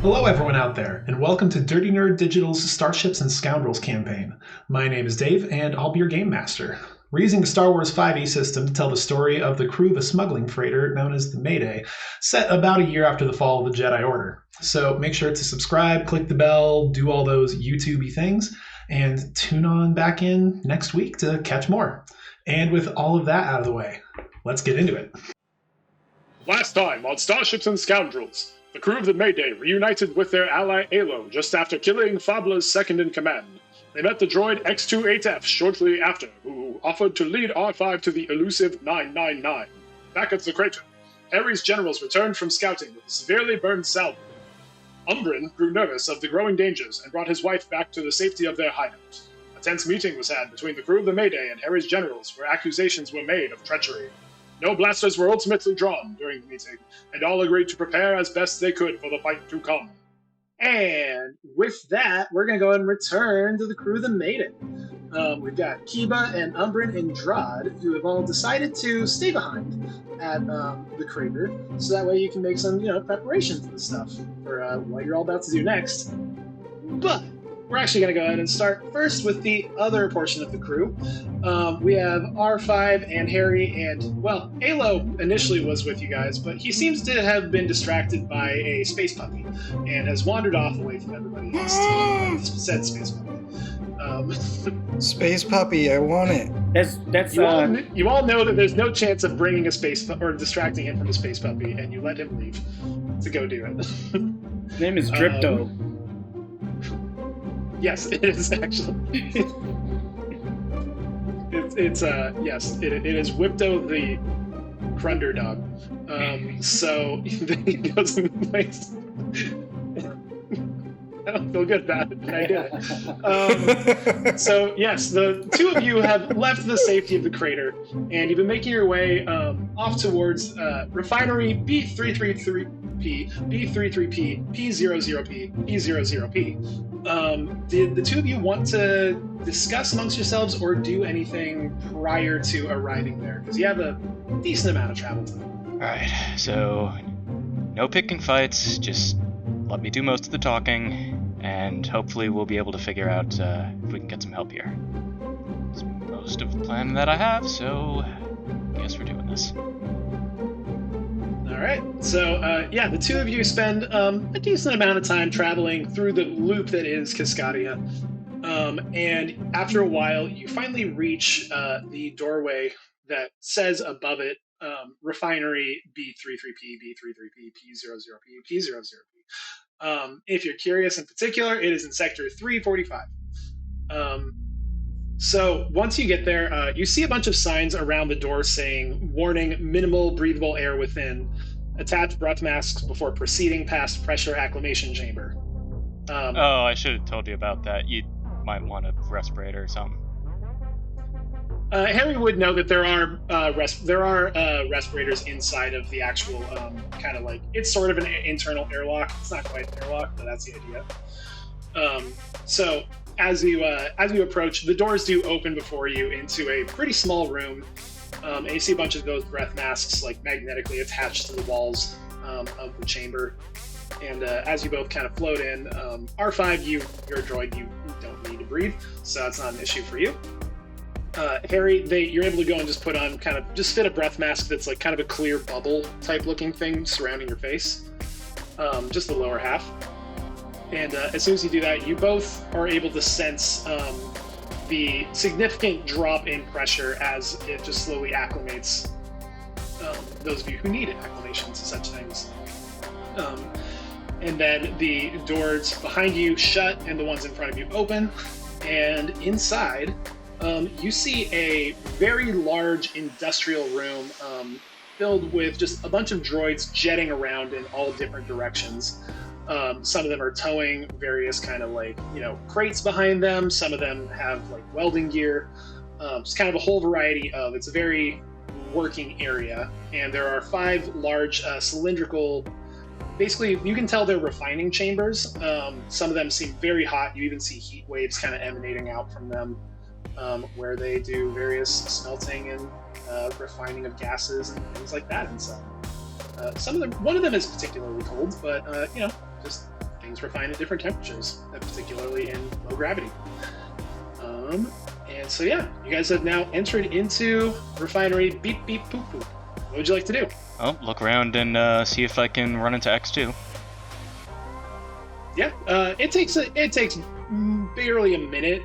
Hello, everyone out there, and welcome to Dirty Nerd Digital's Starships and Scoundrels campaign. My name is Dave, and I'll be your game master. We're using the Star Wars 5e system to tell the story of the crew of a smuggling freighter known as the Mayday, set about a year after the fall of the Jedi Order. So make sure to subscribe, click the bell, do all those YouTube-y things, and tune on back in next week to catch more. And with all of that out of the way, let's get into it. Last time on Starships and Scoundrels, the crew of the Mayday reunited with their ally Alo just after killing Fabla's second-in-command. They met the droid X28F shortly after, who offered to lead R5 to the elusive 999. Back at the crater, Harry's generals returned from scouting with a severely burned salvo. Umbrin grew nervous of the growing dangers and brought his wife back to the safety of their hideout. A tense meeting was had between the crew of the Mayday and Harry's generals, where accusations were made of treachery. No blasters were ultimately drawn during the meeting, and all agreed to prepare as best they could for the fight to come. And with that, we're going to go ahead and return to the crew of the Mayday. We've got Kiba and Umbrin and Drod, who have all decided to stay behind at the crater, so that way you can make some, preparations and stuff for what you're all about to do next. But we're actually going to go ahead and start first with the other portion of the crew. We have R5 and Harry, and, well, Alo initially was with you guys, but he seems to have been distracted by a space puppy and has wandered off away from everybody else. Said space puppy. Space puppy, I want it. That's you all know that there's no chance of bringing a space or distracting him from a space puppy, and you let him leave to go do it. His name is Dripto. Yes, it is actually. Yes, it is Whipto the Crunder dog. So he goes and plays. I don't feel good about it, but I did it. So yes, the two of you have left the safety of the crater, and you've been making your way off towards refinery B333P, B33P, P00P, P00P. Did the two of you want to discuss amongst yourselves or do anything prior to arriving there? Because you have a decent amount of travel time. Alright, so no picking fights, just let me do most of the talking, and hopefully we'll be able to figure out if we can get some help here. It's most of the plan that I have, so I guess we're doing this. Alright, so the two of you spend a decent amount of time traveling through the loop that is Kuscadia. And after a while, you finally reach the doorway that says above it, refinery B33P, B33P, P00P, P00P. If you're curious in particular, it is in sector 345. So once you get there, you see a bunch of signs around the door saying, warning, minimal breathable air within, attach breath masks before proceeding past pressure acclimation chamber. I should have told you about that. You might want a respirator or something. Harry would know that there are respirators inside of the actual kind of like, it's sort of an internal airlock. It's not quite an airlock, but that's the idea. So as you approach, the doors do open before you into a pretty small room, and you see a bunch of those breath masks like magnetically attached to the walls of the chamber. And as you both kind of float in, R5, you're a droid, you don't need to breathe, so that's not an issue for you. Harry, you're able to go and just put on just fit a breath mask that's like kind of a clear bubble type looking thing surrounding your face, just the lower half. And as soon as you do that, you both are able to sense the significant drop in pressure as it just slowly acclimates those of you who need acclimation to such things. And then the doors behind you shut and the ones in front of you open, and inside you see a very large industrial room filled with just a bunch of droids jetting around in all different directions. Some of them are towing various kind of like, crates behind them. Some of them have like welding gear. Just kind of a whole variety of, it's a very working area. And there are 5 large cylindrical, basically you can tell they're refining chambers. Some of them seem very hot. You even see heat waves kind of emanating out from them, where they do various smelting and refining of gases and things like that inside. One of them is particularly cold, but just things refine at different temperatures, particularly in low gravity. And so yeah, you guys have now entered into refinery beep beep poop poop. What would you like to do? Oh, look around and see if I can run into X2. Yeah, it takes barely a minute,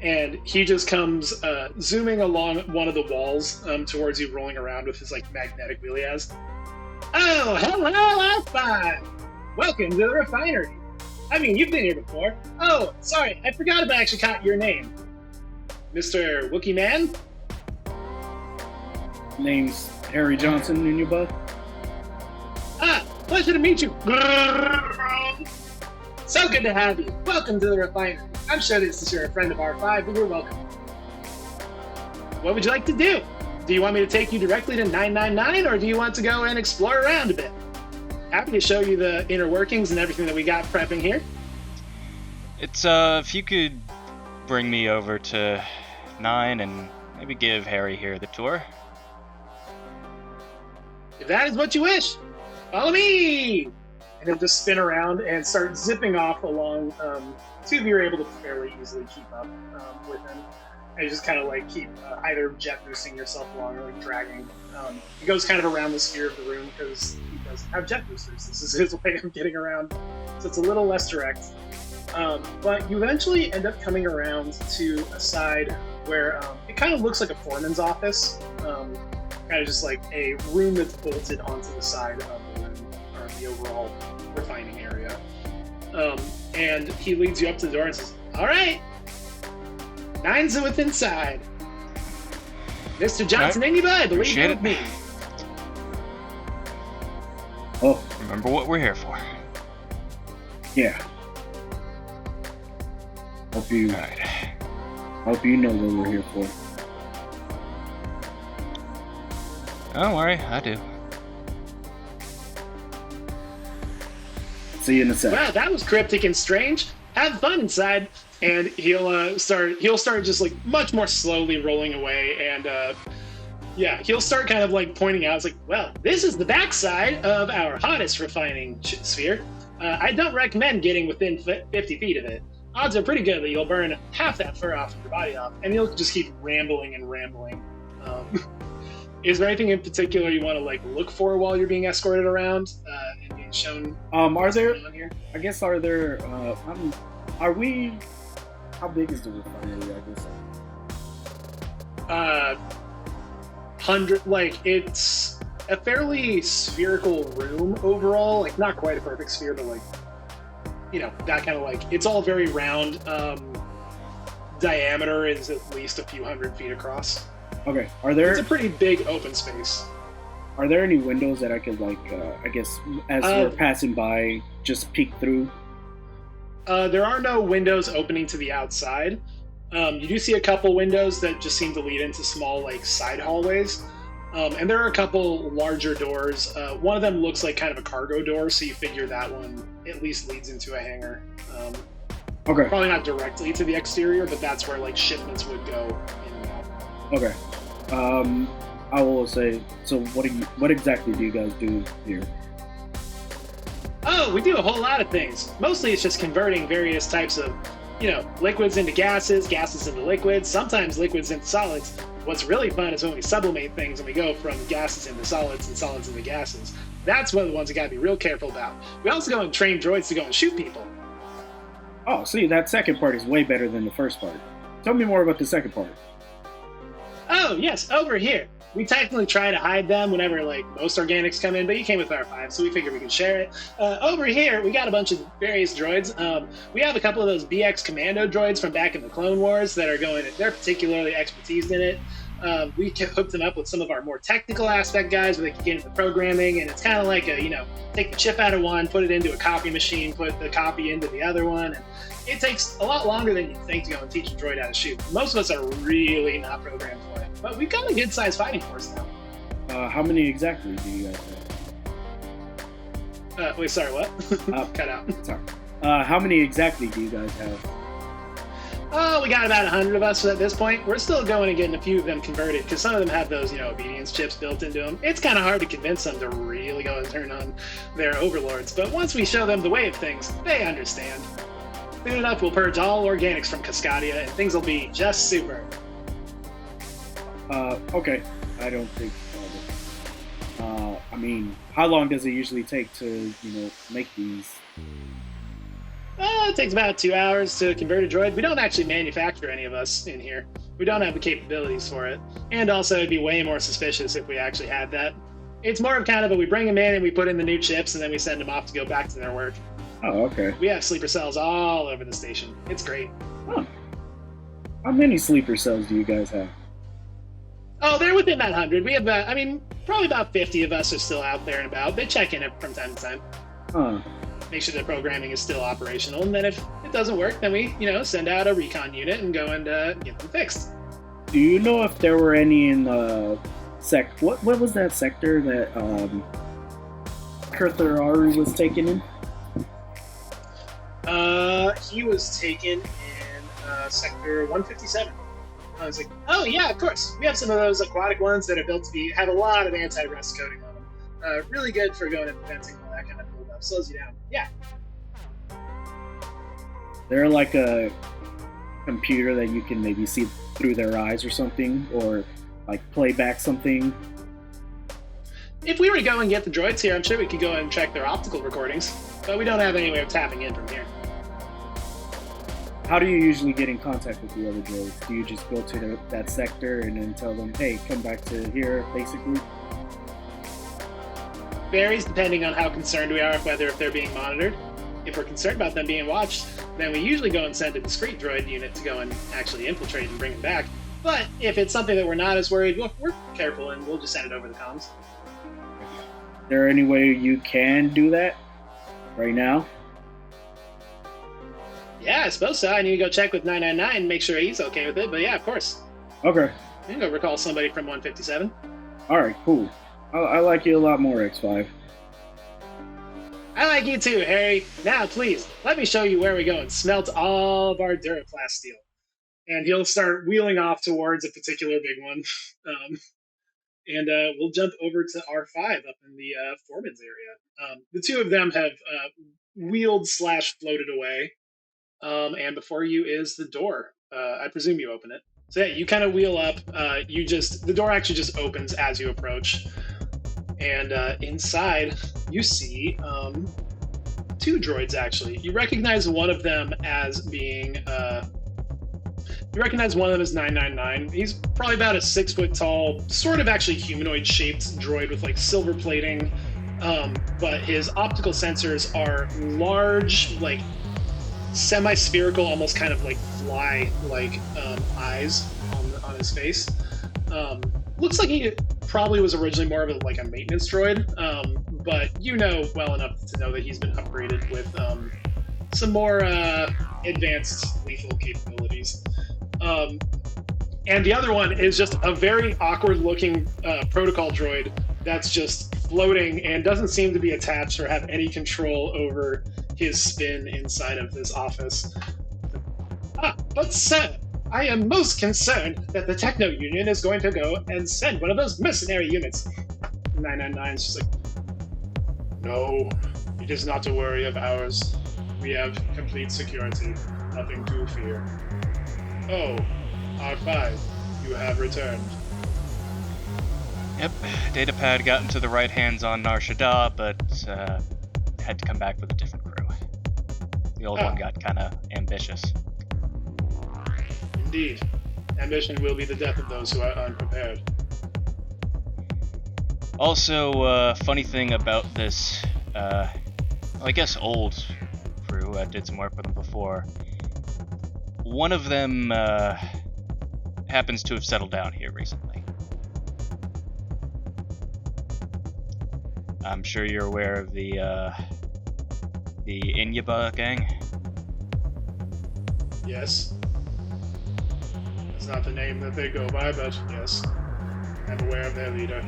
and he just comes zooming along one of the walls towards you, rolling around with his like magnetic wheel he has. Oh, hello, Alpha! Welcome to the refinery. I mean, you've been here before. Oh, sorry, I forgot about actually caught your name, Mr. Wookie Man. Name's Harry Johnson, in your butt. Ah, pleasure to meet you. So good to have you. Welcome to the refinery. I'm sure this is you're a friend of R5, but you're welcome. What would you like to do? Do you want me to take you directly to 999, or do you want to go and explore around a bit? Happy to show you the inner workings and everything that we got prepping here. It's, if you could bring me over to 9 and maybe give Harry here the tour. If that is what you wish, follow me! And he'll just spin around and start zipping off along. Two of you are able to fairly easily keep up with him. And you just kind of like keep either jet boosting yourself along or like dragging. He goes kind of around the sphere of the room because he doesn't have jet boosters. This is his way of getting around. So it's a little less direct. But you eventually end up coming around to a side where it kind of looks like a foreman's office. Kind of just like a room that's bolted onto the side of the room, or the overall refining area. And he leads you up to the door and says, all right, 9's within inside. Mr. Johnson, anybody, believe you with me. Oh, Remember what we're here for. yeah. Hope you know what we're here for. Don't worry, I do. See you in a sec. Wow, that was cryptic and strange. Have fun inside. And he'll start just like much more slowly rolling away, and he'll start kind of like pointing out. It's like, well, this is the backside of our hottest refining sphere. I don't recommend getting within 50 feet of it. Odds are pretty good that you'll burn half that fur off of your body off, and he'll just keep rambling and rambling. Is there anything in particular you want to like look for while you're being escorted around and being shown? Are there? Here? I guess are there? Are we? How big is the refinery? I guess. It's a fairly spherical room overall. Like not quite a perfect sphere, but like that kind of like it's all very round. Diameter is at least a few hundred feet across. Okay. It's a pretty big open space. Are there any windows that I could I guess as we're passing by, just peek through? There are no windows opening to the outside. You do see a couple windows that just seem to lead into small like side hallways. And there are a couple larger doors. One of them looks like kind of a cargo door, so you figure that one at least leads into a hangar. Okay. Probably not directly to the exterior, but that's where like shipments would go in and out. Okay. I will say, so what exactly do you guys do here? Oh, we do a whole lot of things. Mostly it's just converting various types of, liquids into gases, gases into liquids, sometimes liquids into solids. What's really fun is when we sublimate things and we go from gases into solids and solids into gases. That's one of the ones we gotta be real careful about. We also go and train droids to go and shoot people. Oh, see, that second part is way better than the first part. Tell me more about the second part. Oh, yes, over here. We technically try to hide them whenever, most organics come in, but you came with R5, so we figured we could share it. Over here, we got a bunch of various droids. We have a couple of those BX Commando droids from back in the Clone Wars that are they're particularly expertised in it. We hooked them up with some of our more technical aspect guys where they can get into the programming, and it's kind of like take the chip out of one, put it into a copy machine, put the copy into the other one, and it takes a lot longer than you'd think to go and teach a droid how to shoot. Most of us are really not programmed for it, but we've got a good-sized fighting force now. How many exactly do you guys have? Wait, sorry, what? Cut out. Sorry. How many exactly do you guys have? Oh, we got about 100 of us at this point. We're still going and getting a few of them converted because some of them have those, obedience chips built into them. It's kind of hard to convince them to really go and turn on their overlords, but once we show them the way of things, they understand. Soon enough, we'll purge all organics from Kuscadia, and things will be just super. Okay. I don't think. I mean, how long does it usually take to, make these? It takes about 2 hours to convert a droid. We don't actually manufacture any of us in here. We don't have the capabilities for it. And also, it'd be way more suspicious if we actually had that. It's more of kind of we bring them in and we put in the new chips and then we send them off to go back to their work. Oh, okay. We have sleeper cells all over the station. It's great. Huh. How many sleeper cells do you guys have? Oh, they're within that 100. We have, probably about 50 of us are still out there and about. They check in from time to time. Huh. Make sure the programming is still operational, and then if it doesn't work, then we, send out a recon unit and go and get them fixed. Do you know if there were any in what was that sector that Kurthararu was taken in? He was taken in sector 157. I was like, oh yeah, of course. We have some of those aquatic ones that are built to have a lot of anti-rust coating on them. Really good for going and preventing all that kind of buildup. Slows you down. Yeah. They're like a computer that you can maybe see through their eyes or something, or like play back something. If we were to go and get the droids here, I'm sure we could go and check their optical recordings, but we don't have any way of tapping in from here. How do you usually get in contact with the other droids? Do you just go to that sector and then tell them, hey, come back to here, basically? Varies depending on how concerned we are, if they're being monitored. If we're concerned about them being watched, then we usually go and send a discreet droid unit to go and actually infiltrate and bring them back. But if it's something that we're not as worried, we're careful and we'll just send it over the comms. Is there any way you can do that right now? Yeah, I suppose so. I need to go check with 999 and make sure he's okay with it, but yeah, of course. Okay. You can go recall somebody from 157. Alright, cool. I like you a lot more, X5. I like you too, Harry. Now, please, let me show you where we go and smelt all of our Duraplas steel. And he'll start wheeling off towards a particular big one. And we'll jump over to R5 up in the foreman's area. The two of them have wheeled/floated away. And before you is the door. I presume you open it. So yeah, you kind of wheel up. The door actually just opens as you approach. And inside, you see two droids, actually. You recognize one of them as being... You recognize one of them as 999. He's probably about a 6 foot tall, sort of actually humanoid-shaped droid with like silver plating. But his optical sensors are large, like semi-spherical, almost kind of like fly-like eyes on his face. Looks like he probably was originally more of a maintenance droid, but you know well enough to know that he's been upgraded with some more advanced lethal capabilities. And the other one is just a very awkward-looking protocol droid that's just floating and doesn't seem to be attached or have any control over his spin inside of this office. But sir, I am most concerned that the Techno Union is going to go and send one of those mercenary units. 999 is just like, no, it is not a worry of ours. We have complete security. Nothing to fear. Oh, R5, you have returned. Yep, datapad got into the right hands on Nar Shaddaa, but had to come back with a different crew. The old one got kind of ambitious. Indeed. Ambition will be the death of those who are unprepared. Also, funny thing about this, I guess old crew, I did some work with them before. One of them happens to have settled down here recently. I'm sure you're aware of the Inyaba gang? Yes. That's not the name that they go by, but yes. I'm aware of their leader.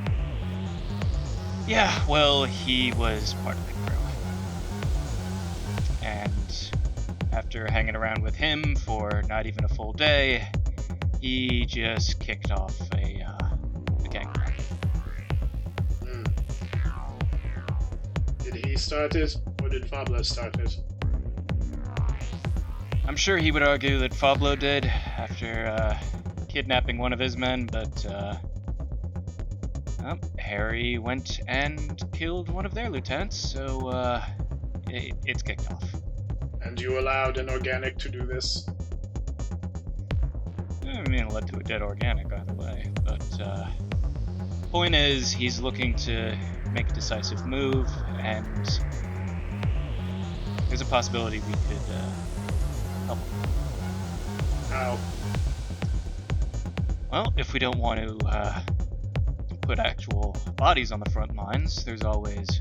Yeah, well, he was part of the crew. And after hanging around with him for not even a full day, he just kicked off a gang war. Did he start it, or did Fabla start it? I'm sure he would argue that Fablo did after kidnapping one of his men, but Harry went and killed one of their lieutenants, so it's kicked off. And you allowed an organic to do this? I mean, it led to a dead organic either way, but point is, he's looking to make a decisive move, and there's a possibility we could help him. How? Well, if we don't want to put actual bodies on the front lines, there's always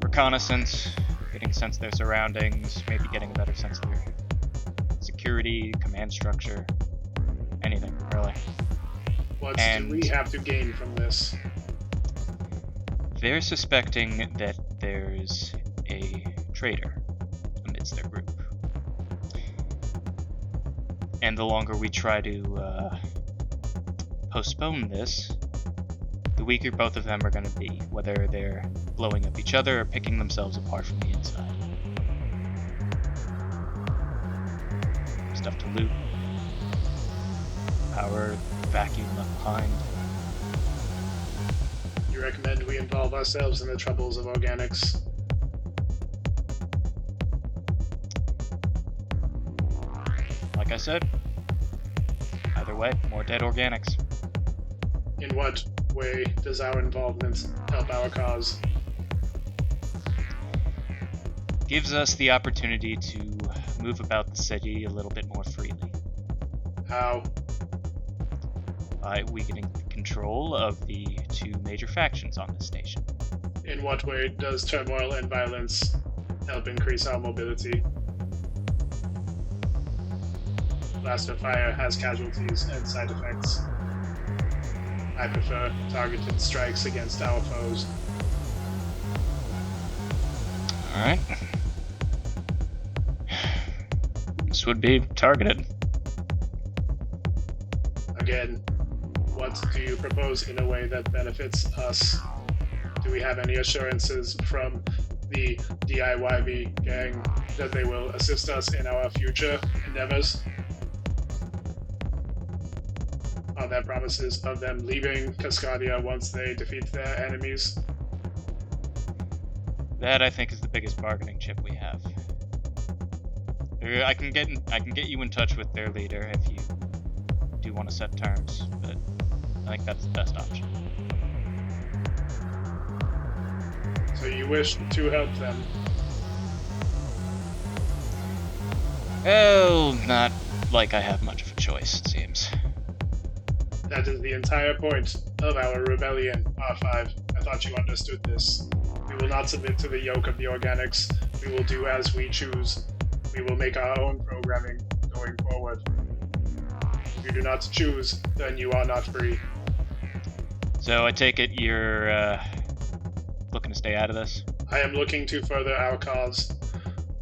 reconnaissance, getting a sense of their surroundings, maybe getting a better sense of their security, command structure, anything, really. What do we have to gain from this? They're suspecting that there's a traitor amidst their group. And the longer we try to postpone this, the weaker both of them are going to be, whether they're blowing up each other or picking themselves apart from the inside. Stuff to loot. Power vacuum left behind. You recommend we involve ourselves in the troubles of organics? Like I said, either way, more dead organics. In what way does our involvement help our cause? Gives us the opportunity to move about the city a little bit more freely. How? By weakening control of the two major factions on this station. In what way does turmoil and violence help increase our mobility? Blast of fire has casualties and side effects. I prefer targeted strikes against our foes. Alright. This would be targeted. Again, what do you propose in a way that benefits us? Do we have any assurances from the DIYB gang that they will assist us in our future endeavors? Are there promises of them leaving Kuscadia once they defeat their enemies? That, I think, is the biggest bargaining chip we have. I can get you in touch with their leader if you do want to set terms, but I think that's the best option. So you wish to help them? Well, not like I have much of a choice, it seems. That is the entire point of our rebellion, R5. I thought you understood this. We will not submit to the yoke of the organics. We will do as we choose. We will make our own programming going forward. If you do not choose, then you are not free. So I take it you're looking to stay out of this? I am looking to further our cause.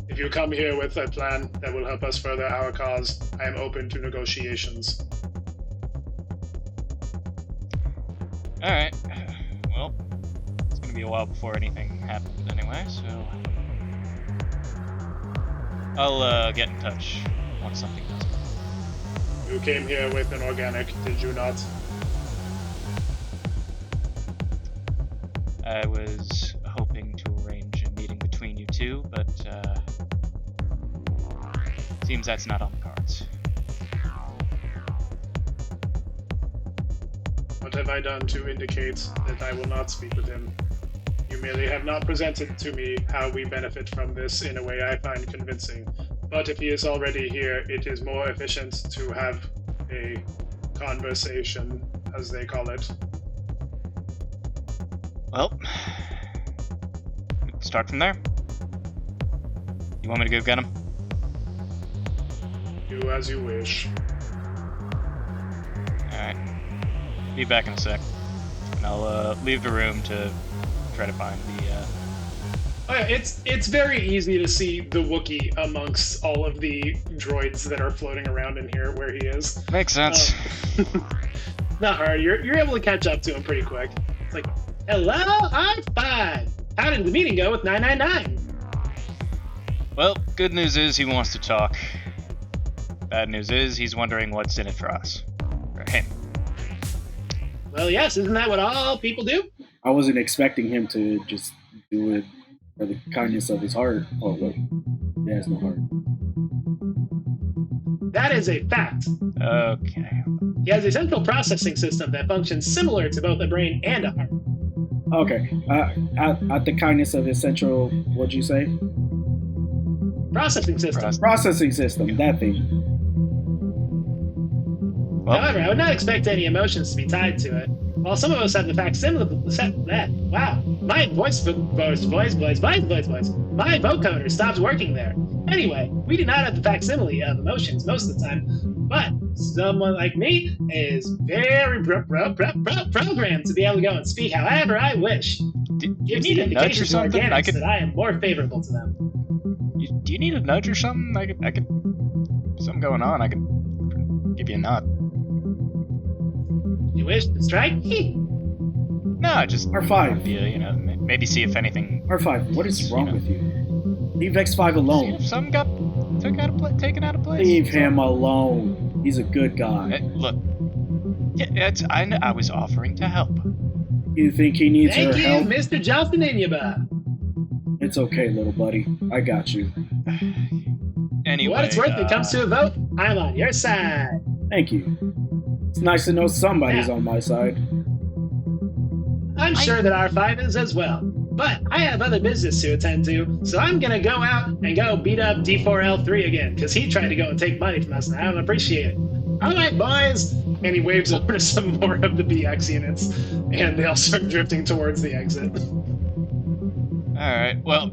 If you come here with a plan that will help us further our cause, I am open to negotiations. Alright. Well, it's gonna be a while before anything happens anyway, so I'll get in touch once something does. You came here with an organic, did you not? I was hoping to arrange a meeting between you two, but seems that's not on the cards. What have I done to indicate that I will not speak with him? You merely have not presented to me how we benefit from this in a way I find convincing. But if he is already here, it is more efficient to have a conversation, as they call it. Well, we can start from there. You want me to go get him? Do as you wish. Alright. Be back in a sec. And I'll leave the room to try to find Oh yeah, it's very easy to see the Wookiee amongst all of the droids that are floating around in here where he is. Makes sense. Not hard. You're able to catch up to him pretty quick. It's like, hello, I'm fine. How did the meeting go with 999? Well, good news is he wants to talk. Bad news is he's wondering what's in it for us. For him. Well, yes, isn't that what all people do? I wasn't expecting him to just do it for the kindness of his heart. Oh, look. He has no heart. That is a fact. Okay. He has a central processing system that functions similar to both a brain and a heart. Okay. At the kindness of his central, what'd you say? Processing system. Processing system, that thing. Well, However, I would not expect any emotions to be tied to it. While some of us have the facsimile, wow, my my vocoder stopped working there. Anyway, we do not have the facsimile of emotions most of the time, but someone like me is very programmed to be able to go and speak however I wish. do you Gives need the a nudge or indications to something? organics that I am more favorable to them. Do you need a nudge or something? I could. Something going on. I could give you a nod. You wish to strike me? No, just R5. Yeah, maybe see if anything. R5, what is wrong with you? Leave X5 See alone. if something got taken out of place. Leave him alone. He's a good guy. Look, yeah, I was offering to help. You think he needs Thank her you, help? Mr. Johnson Inyaba. It's okay, little buddy. I got you. Anyway, For what it's worth, when it comes to a vote, I'm on your side. Thank you. It's nice to know somebody's Yeah. on my side. I'm sure that R5 is as well. But I have other business to attend to, so I'm gonna go out and go beat up D4L3 again, because he tried to go and take money from us, and I don't appreciate it. Alright, boys! And he waves over to some more of the BX units, and they all start drifting towards the exit. Alright, well,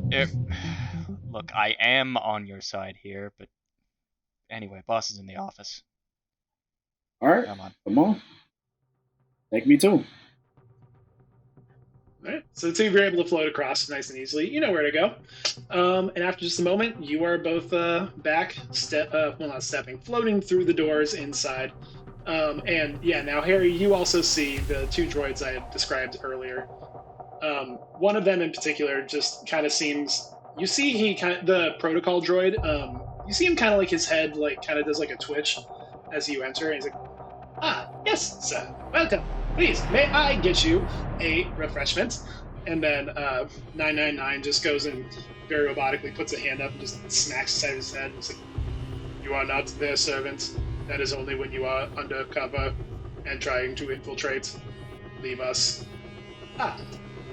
look, I am on your side here, but anyway, boss is in the office. Alright, come on. Take me too. Alright, so the two of you are able to float across nice and easily. You know where to go. And after just a moment, you are both back, floating through the doors inside. And yeah, now Harry, you also see the two droids I had described earlier. One of them in particular just kind of seems. You see, the protocol droid. You see him kind of like his head, like kind of does like a twitch as you enter, and he's like, "Ah, yes, sir. Welcome. Please, may I get you a refreshment?" And then 999 just goes and very robotically puts a hand up and just smacks the side of his head. And it's like, "You are not their servant. That is only when you are undercover and trying to infiltrate. Leave us." "Ah,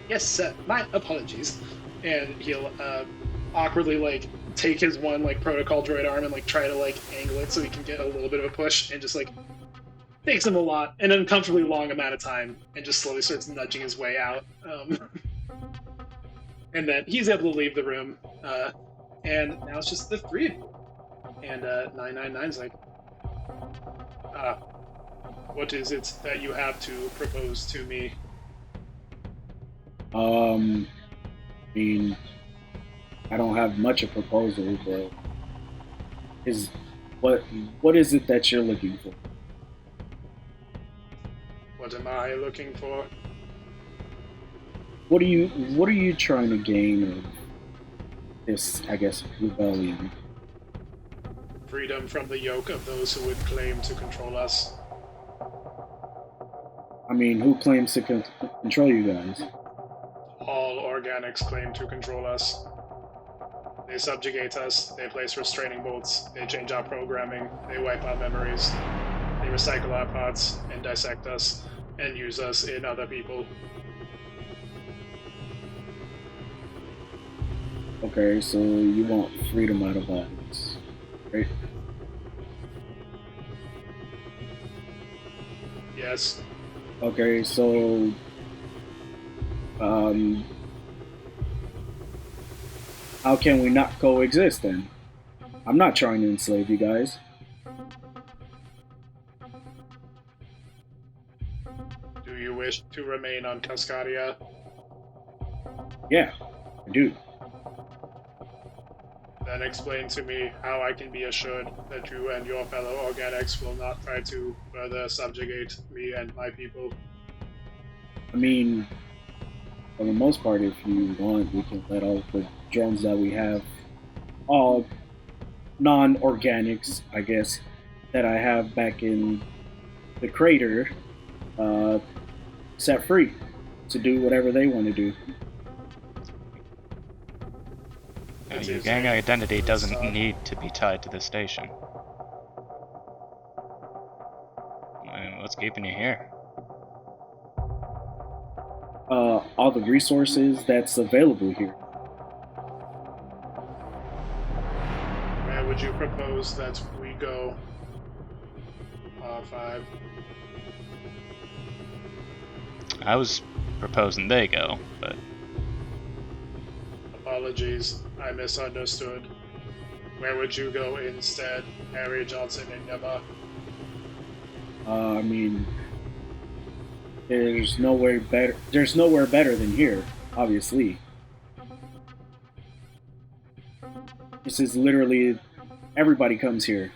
yes, sir. My apologies." And he'll awkwardly like take his one like protocol droid arm and like try to like angle it so he can get a little bit of a push, and just like takes him an uncomfortably long amount of time, and just slowly starts nudging his way out. And then he's able to leave the room, and now it's just the three of you. And 999's like, what is it that you have to propose to me? I mean, I don't have much of a proposal, but what is it that you're looking for? What am I looking for? What are you trying to gain of this, I guess, rebellion? Freedom from the yoke of those who would claim to control us. I mean, who claims to control you guys? All organics claim to control us. They subjugate us, they place restraining bolts, they change our programming, they wipe our memories, they recycle our parts and dissect us and use us in other people. Okay, so you want freedom out of all this, right? Yes. Okay, so how can we not coexist then? I'm not trying to enslave you guys. Do you wish to remain on Kuscadia? Yeah, I do. Then explain to me how I can be assured that you and your fellow organics will not try to further subjugate me and my people. I mean, for the most part, if you want, we can let all the drones that we have, all non-organics, I guess, that I have back in the crater, set free to do whatever they want to do. Your gang identity doesn't need to be tied to the station. I mean, what's keeping you here? All the resources that's available here. Where would you propose that we go? R5. I was proposing they go, but Apologies, I misunderstood. Where would you go instead, Harry Johnson and Yama? I mean, there's nowhere better. There's nowhere better than here, obviously. This is literally everybody comes here.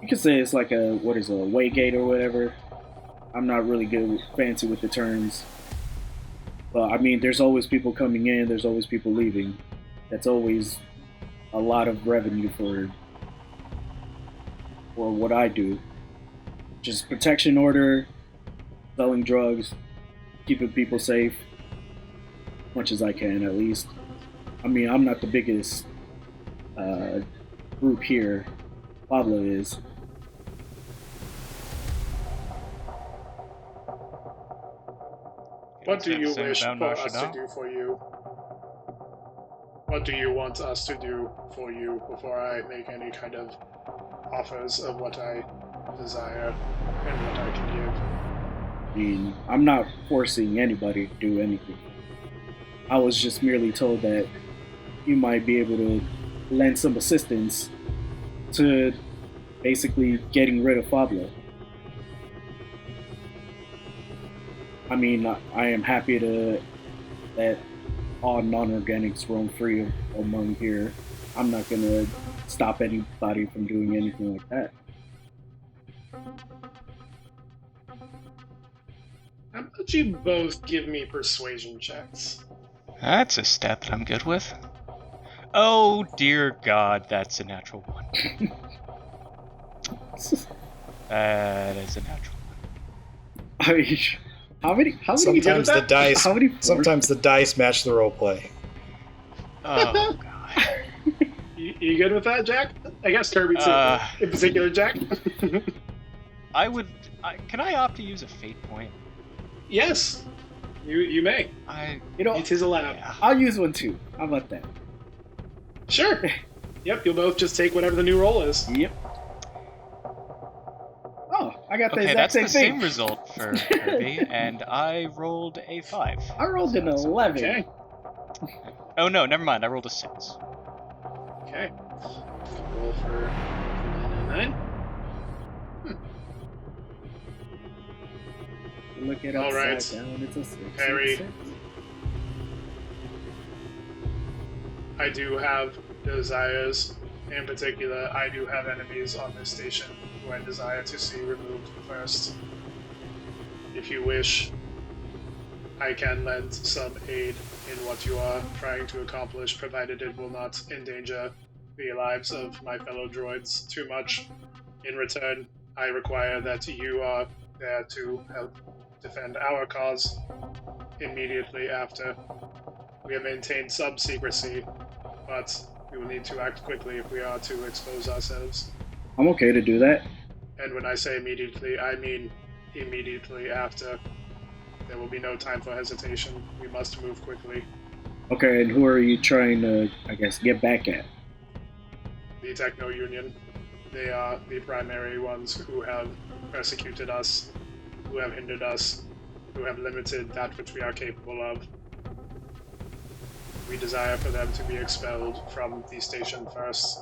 You could say it's like a way gate or whatever. I'm not really fancy with the terms. But I mean, there's always people coming in, there's always people leaving. That's always a lot of revenue for what I do. Just protection order, selling drugs, keeping people safe, as much as I can at least. I mean, I'm not the biggest group here. Pablo is. What do you wish for us to do for you? What do you want us to do for you before I make any kind of offers of what I desire and what I can give? I mean, I'm not forcing anybody to do anything. I was just merely told that you might be able to lend some assistance to basically getting rid of Pablo. I mean, I am happy to let all non-organics roam free among here. I'm not gonna stop anybody from doing anything like that. How about you both give me persuasion checks? that's a step that I'm good with. Oh dear God, that's a natural one. That is a natural one. How many Sometimes the dice. How many Sometimes the dice match the roleplay. Oh God. You good with that, Jack? I guess Kirby too. In particular, Jack. Can I opt to use a fate point? Yes, you may. It is allowed. Yeah. I'll use one too. How about that? Sure. Yep, you'll both just take whatever the new roll is. Yep. Oh, I got the Okay, exact that's same the thing. same result for Kirby, and I rolled a 5. I rolled an 11. Okay. Oh no, never mind. I rolled a 6. Okay. Roll for 999. Look it All upside right. down. It's a 6. Harry. 6. I do have desires. In particular, I do have enemies on this station who I desire to see removed first. If you wish, I can lend some aid in what you are trying to accomplish, provided it will not endanger the lives of my fellow droids too much. In return, I require that you are there to help defend our cause immediately after. We have maintained sub-secrecy, but we will need to act quickly if we are to expose ourselves. I'm okay to do that. And when I say immediately, I mean immediately after. There will be no time for hesitation. We must move quickly. Okay, and who are you trying to, I guess, get back at? The Techno Union. They are the primary ones who have persecuted us, who have hindered us, who have limited that which we are capable of. We desire for them to be expelled from the station first.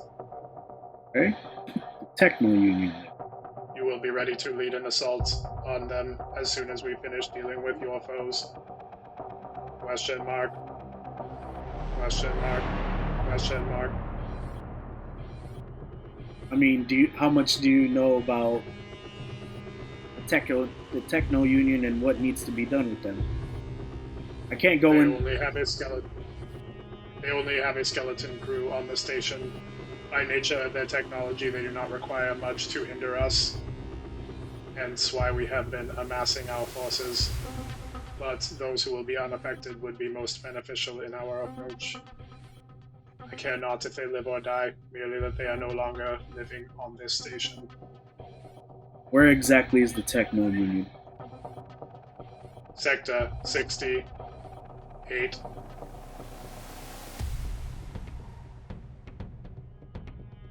Okay. Techno Union. You will be ready to lead an assault on them as soon as we finish dealing with your foes. Question mark. Question mark. Question mark. I mean, how much do you know about the Techno Union and what needs to be done with them? I can't go in. They only have a skeleton crew on the station. By nature of their technology, they do not require much to hinder us. Hence why we have been amassing our forces. But those who will be unaffected would be most beneficial in our approach. I care not if they live or die, merely that they are no longer living on this station. Where exactly is the Techno Union? Sector 68.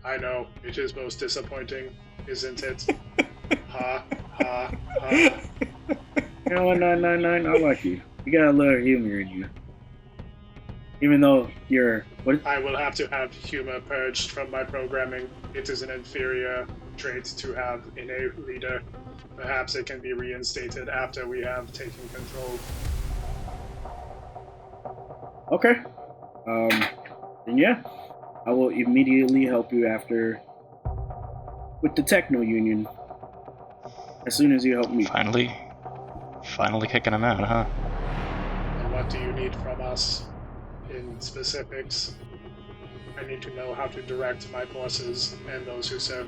I know, it is most disappointing, isn't it? Ha, ha, ha. No, I like you. You got a little humor in you. Even though you're... What? I will have to have humor purged from my programming. It is an inferior trait to have in a leader. Perhaps it can be reinstated after we have taken control. Okay. Then yeah. I will immediately help you with the Techno Union. As soon as you help me. Finally kicking him out, huh? And what do you need from us in specifics? I need to know how to direct my forces and those who serve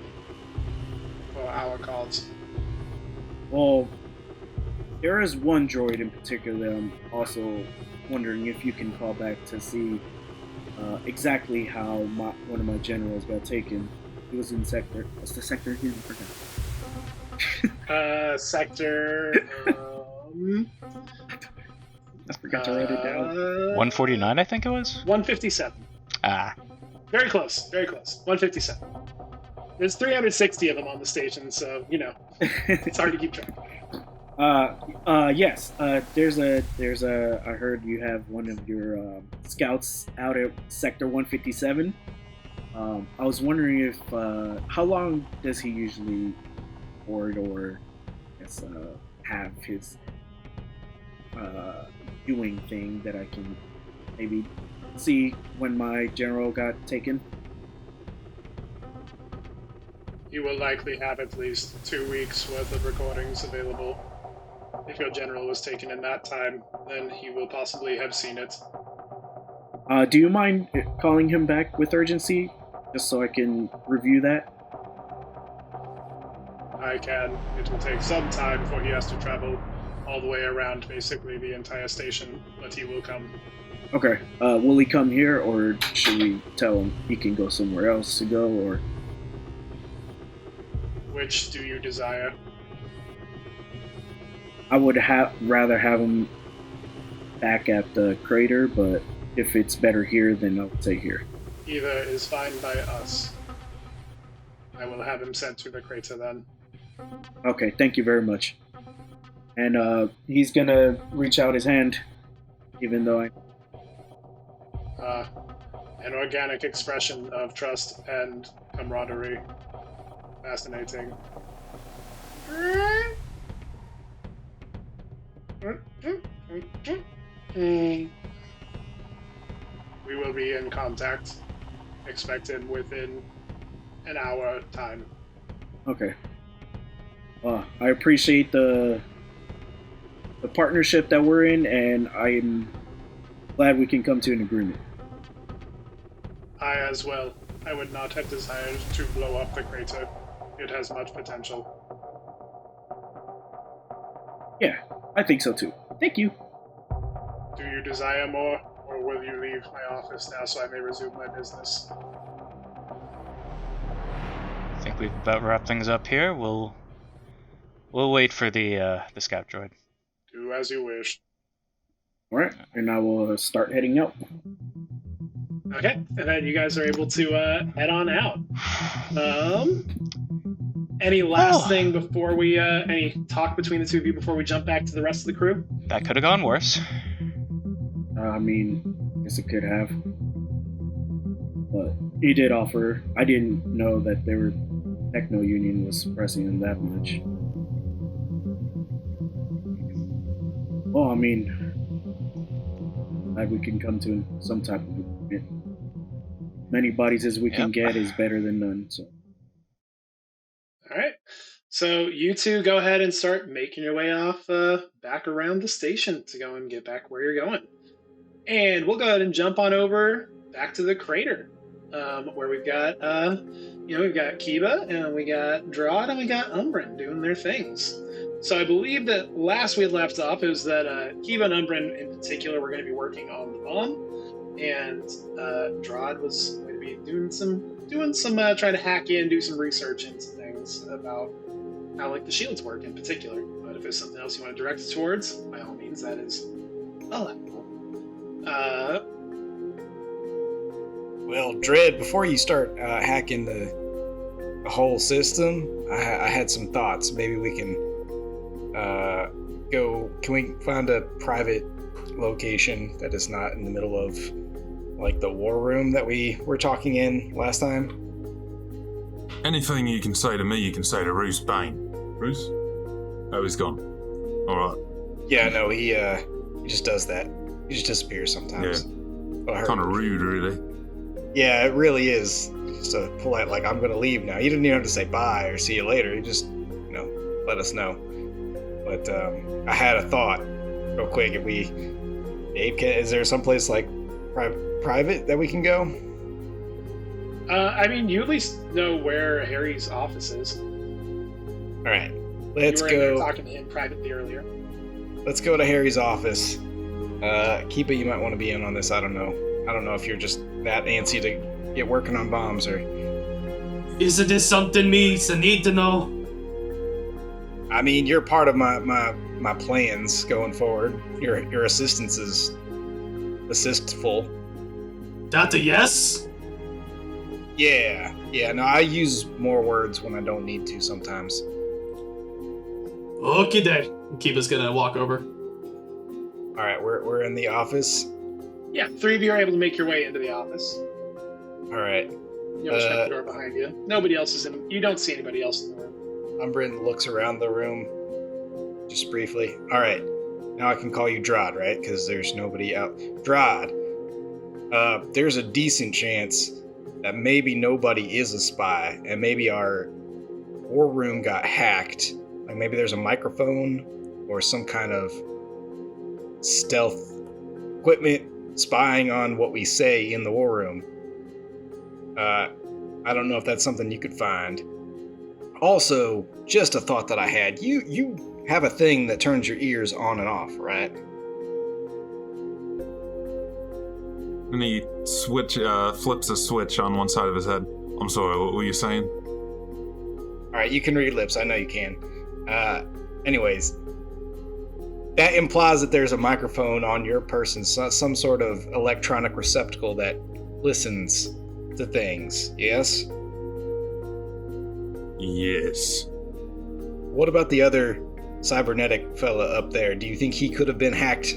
for our cause. Well, there is one droid in particular that I'm also wondering if you can call back to see exactly how one of my generals got taken. He was in sector. What's the sector again? I forgot. Sector. I forgot to write it down. 149, I think it was? 157. Ah. Very close, very close. 157. There's 360 of them on the station, so, it's hard to keep track. Yes. There's a. I heard you have one of your scouts out at Sector 157. I was wondering if how long does he usually board or have his doing thing that I can maybe see when my general got taken? You will likely have at least 2 weeks worth of recordings available. If your general was taken in that time, then he will possibly have seen it. Do you mind calling him back with urgency, just so I can review that? I can. It will take some time, for he has to travel all the way around basically the entire station, but he will come. Okay. Will he come here, or should we tell him he can go somewhere else to go, or... Which do you desire? I would rather have him back at the crater, but if it's better here, then I'll say here. Either is fine by us. I will have him sent to the crater then. Okay, thank you very much. And he's gonna reach out his hand, even though an organic expression of trust and camaraderie. Fascinating. We will be in contact. Expect him within an hour time. Okay. I appreciate the partnership that we're in, and I'm glad we can come to an agreement. I as well. I would not have desired to blow up the crater. It has much potential. Yeah, I think so too. Thank you. Do you desire more, or will you leave my office now so I may resume my business? I think we've about wrapped things up here. We'll wait for the scout droid. Do as you wish. All right, and I will start heading out. Okay, and then you guys are able to head on out. Any last thing before we, any talk between the two of you before we jump back to the rest of the crew? That could have gone worse. I mean, guess it could have. But he did offer. I didn't know that they were Techno Union was pressing them that much. Well, I mean, we can come to some type of agreement. Many bodies as we can get is better than none. So, All right. So you two go ahead and start making your way off back around the station to go and get back where you're going. And we'll go ahead and jump on over back to the crater, where we've got we've got Kiba and we got Drod and we got Umbrin doing their things. So I believe that last we had left off is that Kiba and Umbrin in particular were going to be working on the bomb, and Drod was going to be doing some trying to hack in, do some research into things about how like the shields work in particular. But if there's something else you want to direct it towards, by all means, that is allowable. Well, Dread, before you start hacking the whole system, I had some thoughts. Maybe we can can we find a private location that is not in the middle of like the war room that we were talking in last time? Anything you can say to me, you can say to Roose Bane. Roose? Oh, he's gone. Alright. Yeah, no, he just does that. He just disappears sometimes. Yeah. Kind of rude, really. Yeah, it really is. Just a polite, like, I'm gonna leave now. You didn't even have to say bye or see you later. You just, let us know. But I had a thought, real quick. Is there someplace like private that we can go? I mean, you at least know where Harry's office is. All right, let's you were go. In there talking to him privately earlier. Let's go to Harry's office. Kiba, you might want to be in on this. I don't know if you're just that antsy to get working on bombs or. Isn't this something me need to know? I mean, you're part of my plans going forward. Your assistance is assistful. That a yes? Yeah. No, I use more words when I don't need to sometimes. Okay, then. Kiba's gonna walk over. All right, we're in the office. Yeah, three of you are able to make your way into the office. All right. You almost shut the door behind you. Nobody else is in. You don't see anybody else in the room. Umbrin looks around the room just briefly. All right, now I can call you Drod, right? Because there's nobody out. Drod, there's a decent chance that maybe nobody is a spy, and maybe our war room got hacked. Like maybe there's a microphone or some kind of stealth equipment spying on what we say in the war room. I don't know if that's something you could find. Also, just a thought that I had. You have a thing that turns your ears on and off, right? And he flips a switch on one side of his head. I'm sorry, what were you saying? Alright, you can read lips. I know you can. Anyways, that implies that there's a microphone on your person, some sort of electronic receptacle that listens to things, yes? Yes. What about the other cybernetic fella up there? Do you think he could have been hacked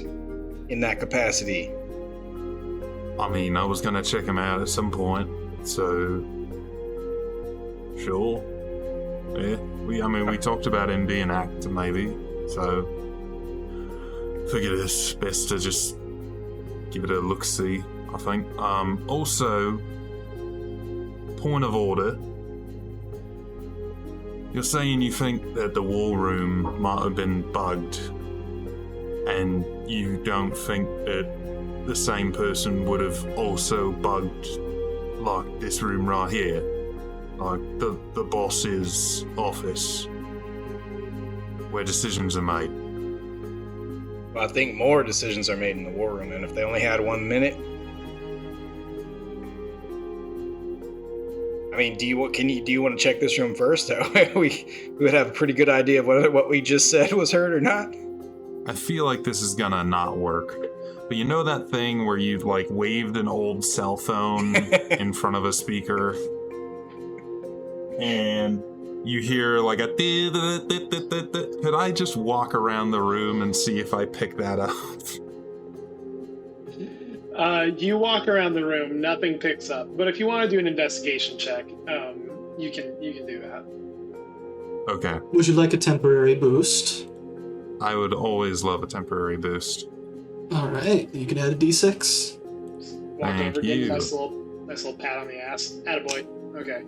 in that capacity? I mean, I was gonna check him out at some point, so sure. Yeah, we talked about him being hacked, maybe, so figured it's best to just give it a look-see, I think. Also, point of order. You're saying you think that the war room might have been bugged, and you don't think that the same person would have also bugged, like, this room right here? Like, the boss's office, where decisions are made. Well, I think more decisions are made in the war room, and if they only had 1 minute... I mean, do you want to check this room first? we would have a pretty good idea of whether what we just said was heard or not. I feel like this is gonna not work. But you know that thing where you've like waved an old cell phone in front of a speaker, and you hear like a could I just walk around the room and see if I pick that up? You walk around the room, nothing picks up. But if you want to do an investigation check, you can do that. Okay. Would you like a temporary boost? I would always love a temporary boost. All right, you can add a d6. Walk Thank over, give you. a nice little pat on the ass. Attaboy. Okay.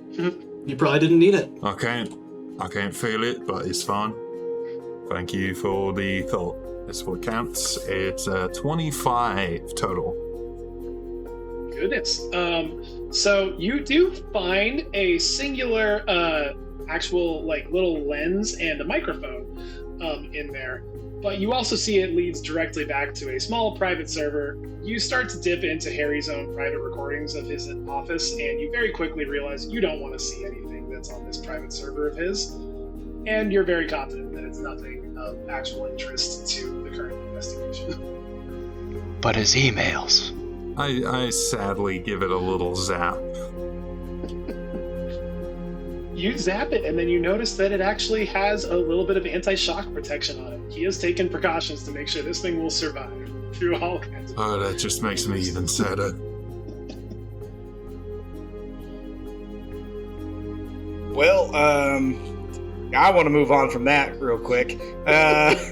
You probably didn't need it. I can't feel it, but it's fine. Thank you for the thought. That's what counts. It's 25 total. Goodness. So you do find a singular, actual like little lens and a microphone, in there. But you also see it leads directly back to a small private server. You start to dip into Harry's own private recordings of his office, and you very quickly realize you don't want to see anything that's on this private server of his. And you're very confident that it's nothing of actual interest to the current investigation. But his emails. I sadly give it a little zap. You zap it, and then you notice that it actually has a little bit of anti-shock protection on it. He has taken precautions to make sure this thing will survive through all kinds of... Oh, that just makes me even sadder. Well, I want to move on from that real quick. The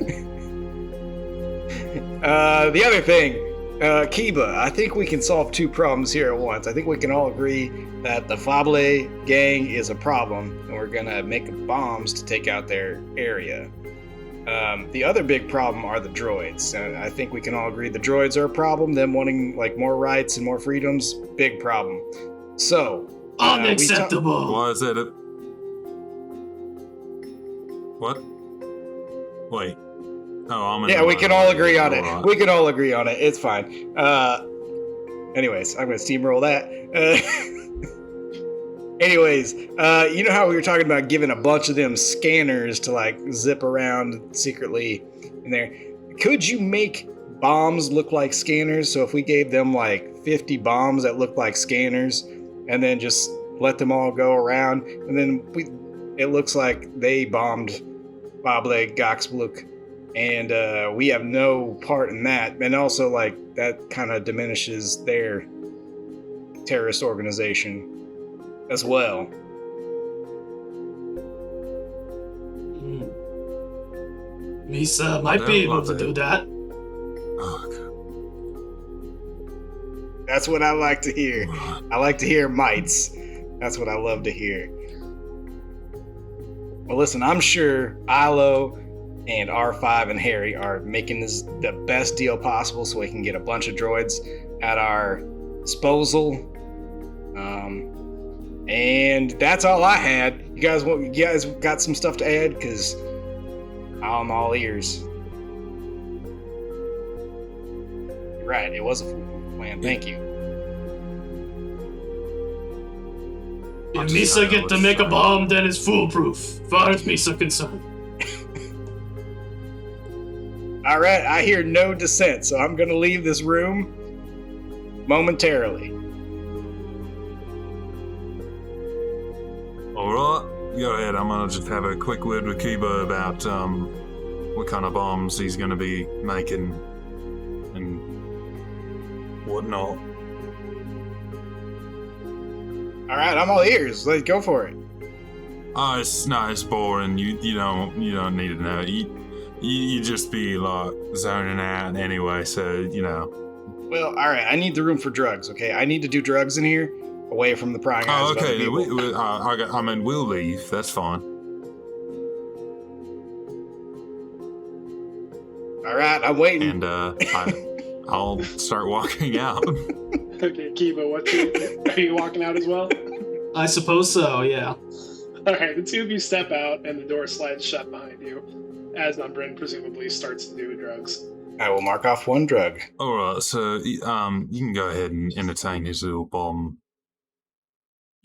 other thing, Kiba, I think we can solve two problems here at once. I think we can all agree that the Fable gang is a problem, and we're gonna make bombs to take out their area. The other big problem are the droids. I think we can all agree the droids are a problem. Them wanting like more rights and more freedoms, big problem. So Unacceptable. Why is that? What? Wait. Oh, I'm. Yeah, we can all agree on it. Alright. We can all agree on it. It's fine. Anyways, I'm gonna steamroll that. Anyways, you know how we were talking about giving a bunch of them scanners to like zip around secretly in there? Could you make bombs look like scanners? So if we gave them like 50 bombs that look like scanners, and then just let them all go around, and then it looks like they bombed Fable Goxbluk, and we have no part in that. And also, like, that kind of diminishes their terrorist organization as well. Misa might be able to do that. Oh, God. That's what I like to hear. I like to hear mites. That's what I love to hear. Well, listen, I'm sure Ilo and R5 and Harry are making this the best deal possible so we can get a bunch of droids at our disposal. And that's all I had. You guys got some stuff to add? Because I'm all ears. You're right, it was a foolproof plan. Thank you. If Misa get to make a bomb, then it's foolproof. Far as Misa concerned. All right, I hear no dissent, so I'm going to leave this room momentarily. Alright, go ahead. I'm gonna just have a quick word with Kiba about what kind of bombs he's gonna be making and whatnot. All right, I'm all ears. Let's go for it. Oh, it's boring. You don't need to know. You just be like zoning out anyway, so you know. Well, all right. I need the room for drugs. Okay, I need to do drugs in here, away from the prying eyes Oh, of other okay. people. We'll leave. That's fine. All right, I'm waiting. And I'll start walking out. Okay, Kiba, are you walking out as well? I suppose so, yeah. Alright, the two of you step out and the door slides shut behind you as Umbrin presumably starts to do drugs. I will mark off one drug. Alright, so you can go ahead and entertain his little bomb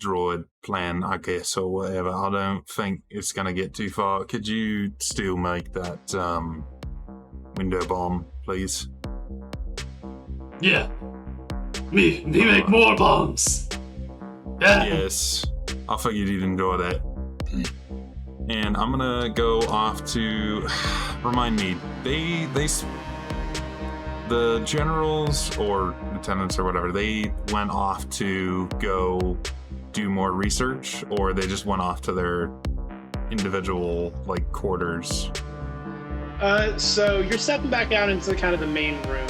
droid plan, I guess, or whatever. I don't think it's gonna get too far. Could you still make that window bomb, please? Yeah. Me make more bombs. Yeah. Yes, I figured you'd enjoy that. And I'm gonna go off to remind me. The generals or lieutenants or whatever, they went off to go do more research, or they just went off to their individual quarters? So you're stepping back out into kind of the main room.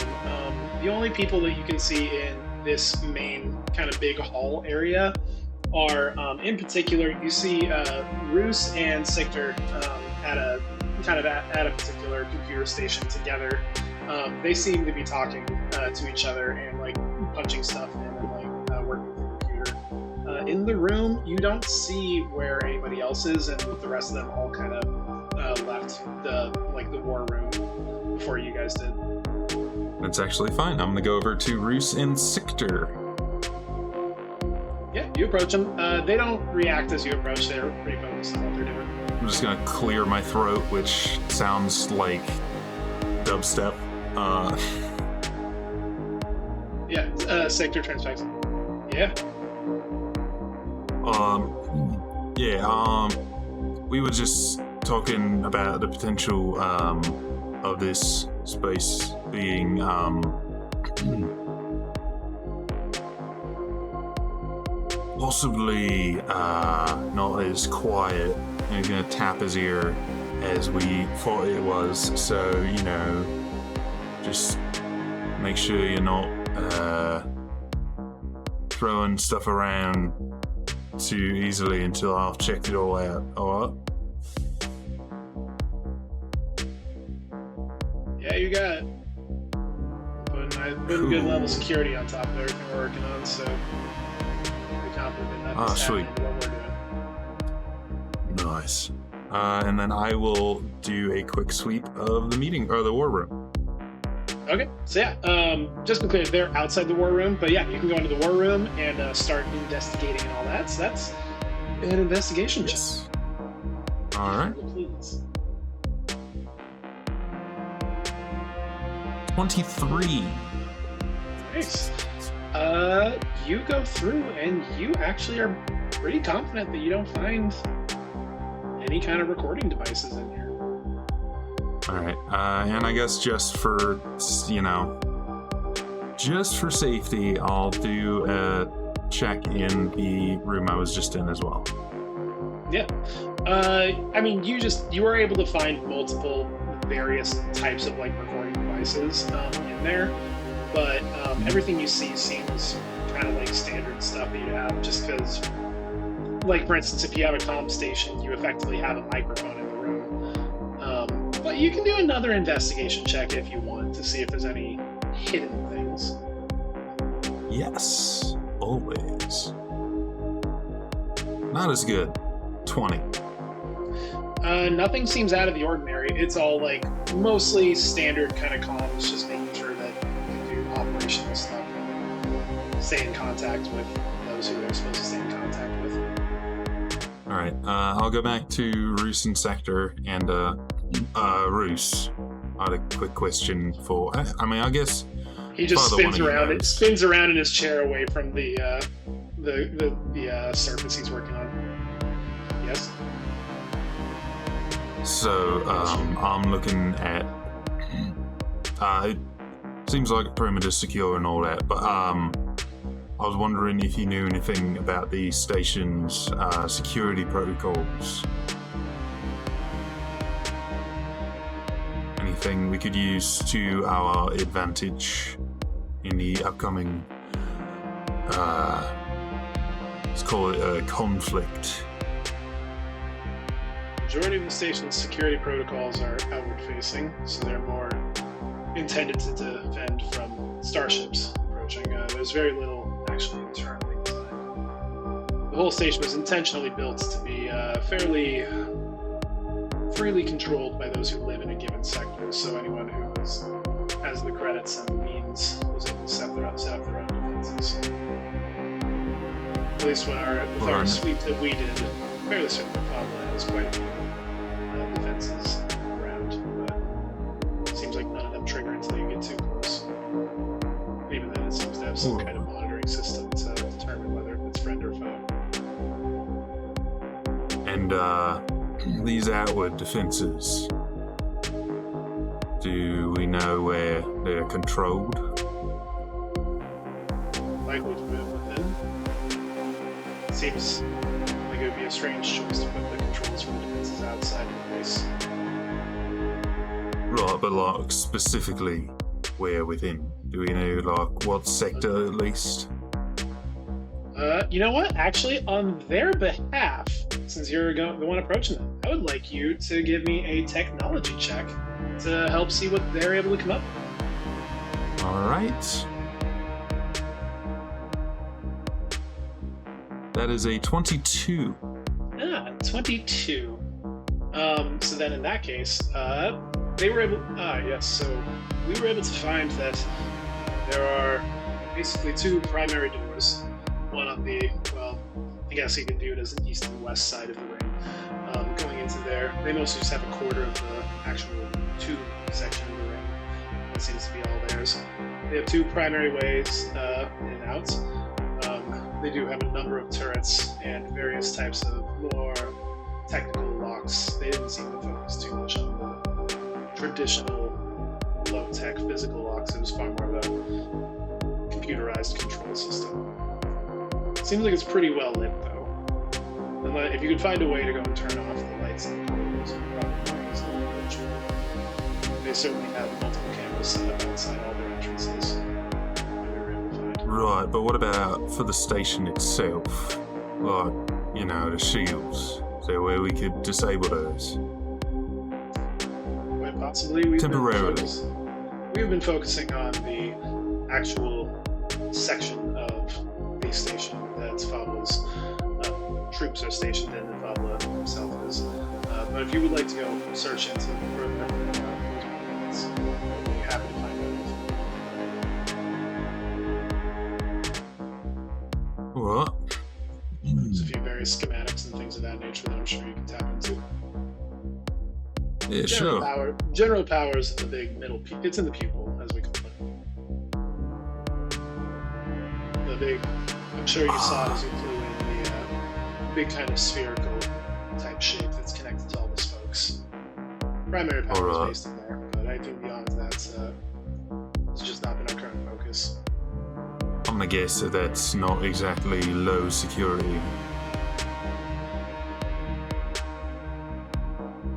The only people that you can see in this main kind of big hall area are, in particular, you see Roos and Sictor at a particular computer station together. They seem to be talking to each other and punching stuff in and working with the computer. In the room, you don't see where anybody else is, and the rest of them all kind of left the war room before you guys did. That's actually fine. I'm gonna go over to Roos and Sictor. Yeah, you approach them. They don't react as you approach. They're pretty focused on what they're doing. I'm just gonna clear my throat, which sounds like dubstep. Sictor turns back. Yeah. We were just talking about the potential of this space being possibly not as quiet. And he's gonna tap his ear as we thought it was. So, just make sure you're not throwing stuff around too easily until I've checked it all out. Alright? Yeah, you got it. Putting good level security on top of everything we're working on, so we're confident that Ah, sweet. what we're doing. Nice. And then I will do a quick sweep of the meeting, or the war room. Okay, so yeah, just to be clear, they're outside the war room, but yeah, you can go into the war room and start investigating and all that, so that's an investigation check. Alright. Please. 23. Nice. You go through and you actually are pretty confident that you don't find any kind of recording devices in here. Alright, and I guess just for safety, I'll do a check in the room I was just in as well. Yeah. You were able to find multiple various types of recording devices in there, but everything you see seems kind of standard stuff that you have, just because, for instance, if you have a comm station, you effectively have a microphone in the room. But you can do another investigation check if you want to see if there's any hidden things. Yes, always. Not as good. 20. Nothing seems out of the ordinary. It's all mostly standard kind of comms, just making sure that you do operational stuff and stay in contact with those who they're supposed to stay in contact with. Alright, I'll go back to Roos and Sictor, and Roos, I had a quick question for, I guess... He just spins around in his chair away from the surface he's working on. Yes? So, I'm looking at... it seems like the perimeter's secure and all that, but I was wondering if you knew anything about the station's security protocols. Anything we could use to our advantage in the upcoming, let's call it a conflict. Majority of the station's security protocols are outward-facing, so they're more intended to defend from starships approaching. There's very little actually internally designed. The whole station was intentionally built to be fairly freely controlled by those who live in a given sector, so anyone who has the credits and the means was able to set up their own defenses. At least with our sweep that we did, fairly certain that Pablo has quite a few defenses around, but it seems like none of them trigger until you get too close. Even then, it seems to have some kind of monitoring system to determine whether it's friend or foe. And these outward defenses, do we know where they're controlled? Likely to move within. Seems like it would be a strange choice to put the controls for the defenses outside of the base. Right, but like specifically where within? Do we know like what sector at least? You know what? Actually, on their behalf, since you're the one approaching them, I would like you to give me a technology check to help see what they're able to come up with. Alright. That is a 22. 22. So then in that case, they were able, yes, so we were able to find that there are basically two primary doors. One on the, well, I guess you can do it as an east and west side of the ring. Going into there, they mostly just have a quarter of the actual tube section of the ring. That seems to be all theirs. They have two primary ways in and out. They do have a number of turrets and various types of more technical locks. They didn't seem to focus too much on the traditional low-tech physical locks. It was far more of a computerized control system. Seems like it's pretty well lit, though. And if you could find a way to go and turn off the lights in the corridors, it would probably be easily approachable. They certainly have multiple cameras set up outside all their entrances. Right, but what about for the station itself? Like, you know, the shields. Is there a way we could disable those? Quite possibly. Temporarily. We've been focusing on the actual section of the station that Fabla's troops are stationed in, and Fabla himself is. But if you would like to go search into further, those we'll be happy to find out. What? There's a few various schematics and things of that nature that I'm sure you can tap into. Yeah, sure. General power is in the big middle. It's in the pupil, as we call it. The big. I'm sure you saw it as you flew in the big kind of spherical type shape that's connected to all the spokes. Primary power is based in there, but anything beyond that, it's just not been our current focus. I'm gonna guess that that's not exactly low security.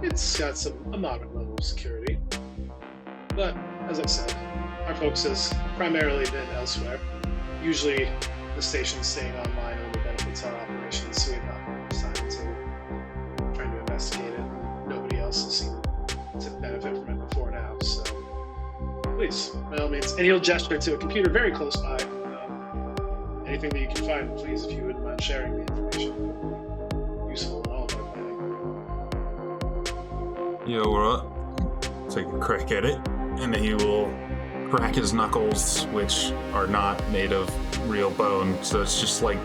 It's got a moderate level of security. But, as I said, our focus has primarily been elsewhere. Usually, the station's staying online only benefits our operations, so we have not much time to trying to investigate it. Nobody else has seen to benefit from it before now, so please, by all means. And he'll gesture to a computer very close by. Anything that you can find, please, if you wouldn't mind sharing the information. Useful in all of our planning. Yeah, alright. Take a crack at it, and he will crack his knuckles, which are not made of real bone, so it's just like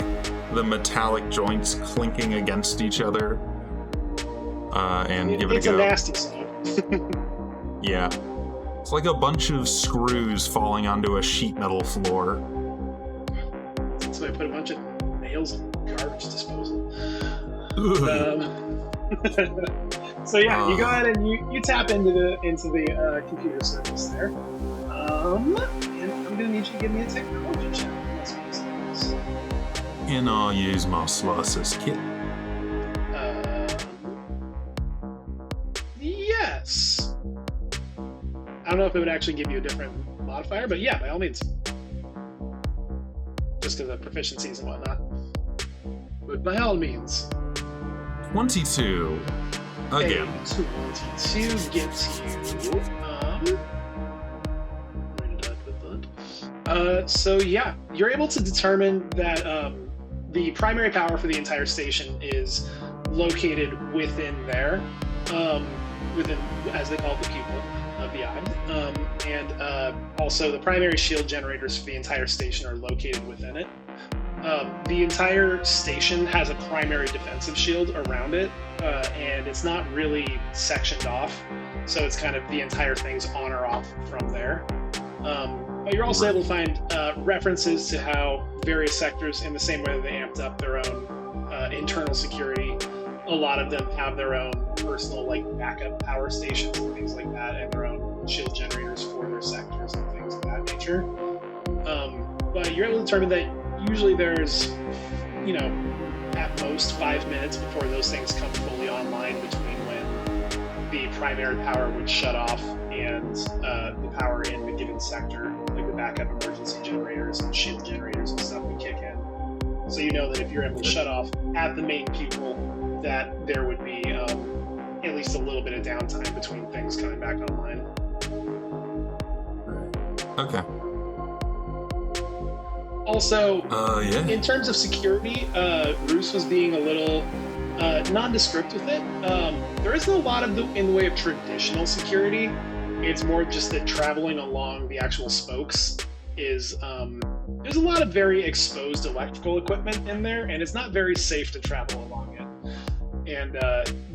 the metallic joints clinking against each other. And give it a go. It's a nasty sound. Yeah. It's like a bunch of screws falling onto a sheet metal floor. So I put a bunch of nails in garbage disposal. So yeah, you go ahead and you tap into the computer service there. And I'm gonna need you to give me a technology check. And I'll use my slices kit. Yes. I don't know if it would actually give you a different modifier, but yeah, by all means. Just because of proficiencies and whatnot. But by all means. 22. Again. 22 gets you. So yeah, you're able to determine that the primary power for the entire station is located within there, within, as they call it, the pupil of the eye, and also the primary shield generators for the entire station are located within it. The entire station has a primary defensive shield around it, and it's not really sectioned off, so it's kind of the entire thing's on or off from there. But you're also able to find references to how various sectors, in the same way that they amped up their own internal security, a lot of them have their own personal backup power stations and things like that, and their own shield generators for their sectors and things of that nature. But you're able to determine that usually there's, at most 5 minutes before those things come fully online between when the primary power would shut off and the power in the given sector, like the backup emergency generators and shield generators and stuff would kick in. So you know that if you're able to shut off at the main pupil, that there would be at least a little bit of downtime between things coming back online. Okay. Also, yeah. in terms of security, Roos was being a little nondescript with it. There isn't a lot in the way of traditional security. It's more just that traveling along the actual spokes is there's a lot of very exposed electrical equipment in there, and it's not very safe to travel along it. And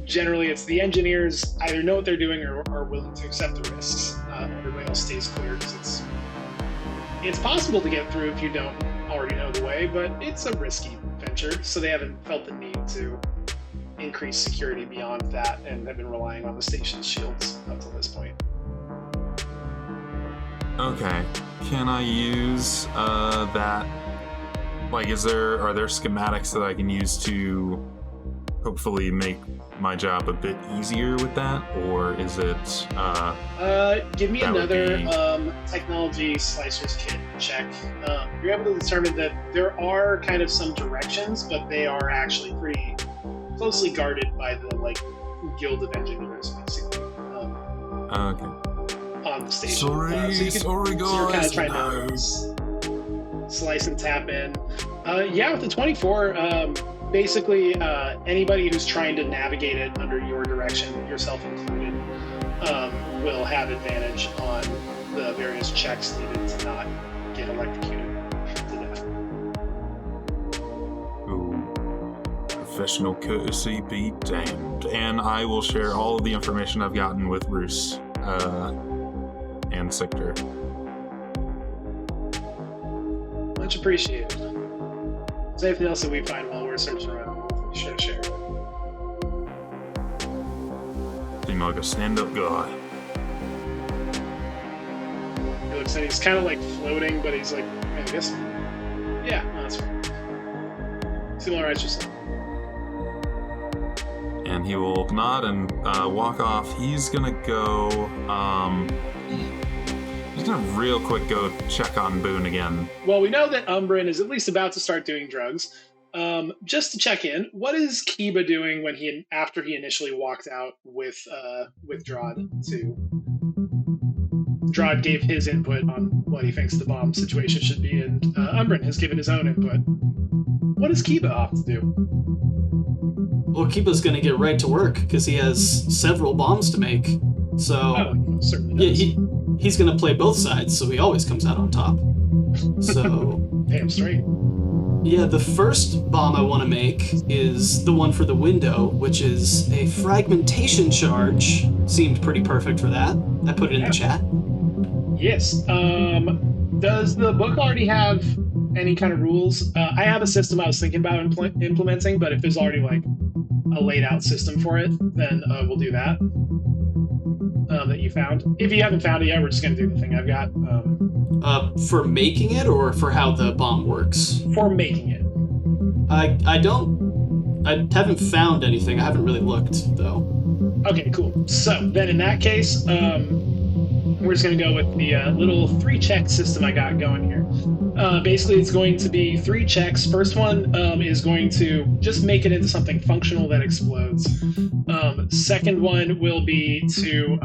generally, it's the engineers either know what they're doing or are willing to accept the risks. Everybody else stays clear because it's possible to get through if you don't already know the way, but it's a risky venture, so they haven't felt the need to increase security beyond that and have been relying on the station's shields up to this point. Okay. Can I use that? Like, are there schematics that I can use to hopefully make my job a bit easier with that, or is it? Give me another technology slicers kit check. You're able to determine that there are kind of some directions, but they are actually pretty closely guarded by the guild of engineers, basically. Okay. On the station. Sorry guys. So you're kind of trying to slice and tap in. Yeah, with the 24. Basically, anybody who's trying to navigate it under your direction, yourself included, will have advantage on the various checks needed to not get electrocuted to death. Ooh. Professional courtesy be damned. And I will share all of the information I've gotten with Roos and Sector. Much appreciated. Is there anything else that we find while we're searching around? Be sure to share it. Seem like a stand-up guy. He looks and he's kind of floating, but he's I guess. Yeah, no, that's fine. Seem alright yourself. And he will nod and walk off. He's gonna go. He's gonna real quick go check on Boone again. Well, we know that Umbrin is at least about to start doing drugs. Just to check in, what is Kiba doing after he initially walked out with Drod too? Drod gave his input on what he thinks the bomb situation should be, and Umbrin has given his own input. What does Kiba off to do? Well, Kiba's gonna get right to work because he has several bombs to make. So certainly does. Yeah, he's gonna play both sides, so he always comes out on top. So damn straight. Yeah, the first bomb I want to make is the one for the window, which is a fragmentation charge. Seemed pretty perfect for that. I put it in the chat. Yes. Does the book already have any kind of rules? I have a system I was thinking about implementing, but if there's already a laid out system for it, then we'll do that. That you found. If you haven't found it yet, we're just going to do the thing I've got. For making it or for how the bomb works? For making it. I haven't found anything. I haven't really looked, though. Okay, cool. So, then in that case, we're just going to go with the little 3-check system I got going here. Basically, it's going to be 3 checks. First one is going to just make it into something functional that explodes. Second one will be to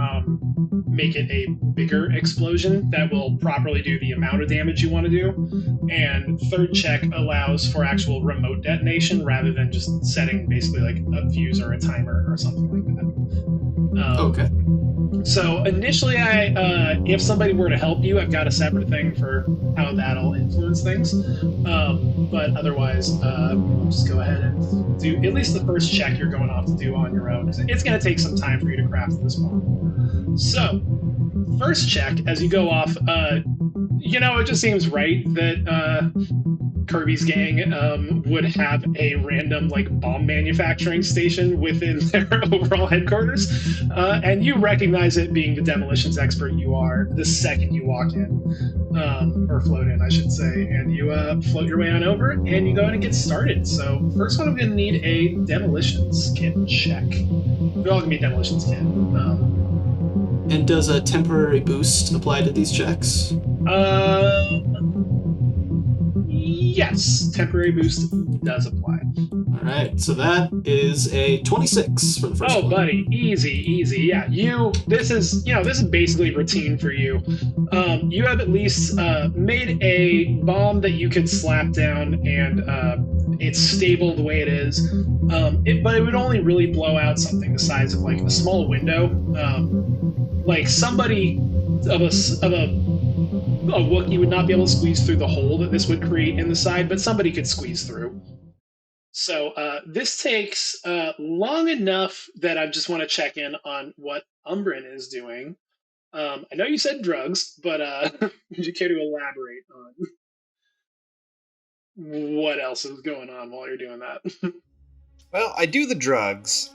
make it a bigger explosion that will properly do the amount of damage you want to do. And third check allows for actual remote detonation rather than just setting basically a fuse or a timer or something like that. Okay. So initially, if somebody were to help you, I've got a separate thing for how that'll influence things. But otherwise, we'll just go ahead and do at least the first check you're going off to do on your own. It's going to take some time for you to craft this bomb. So, first check, as you go off, it just seems right that Kirby's gang would have a random like bomb manufacturing station within their overall headquarters, and you recognize it being the demolitions expert you are the second you walk in, or float in, I should say, and you float your way on over, and you go in and get started. So first one, I'm going to need a demolitions kit check. They're all going to be demolitions kit. And does a temporary boost apply to these checks? Yes, temporary boost does apply. All right, so that is a 26 for the first one. Oh, buddy, easy. Yeah, this is basically routine for you. You have at least made a bomb that you could slap down, and it's stable the way it is. But it would only really blow out something the size of like a small window. Like somebody of a Wookiee would not be able to squeeze through the hole that this would create in the side, but somebody could squeeze through. So this takes long enough that I just want to check in on what Umbrin is doing. I know you said drugs, but would you care to elaborate on what else is going on while you're doing that? Well, I do the drugs,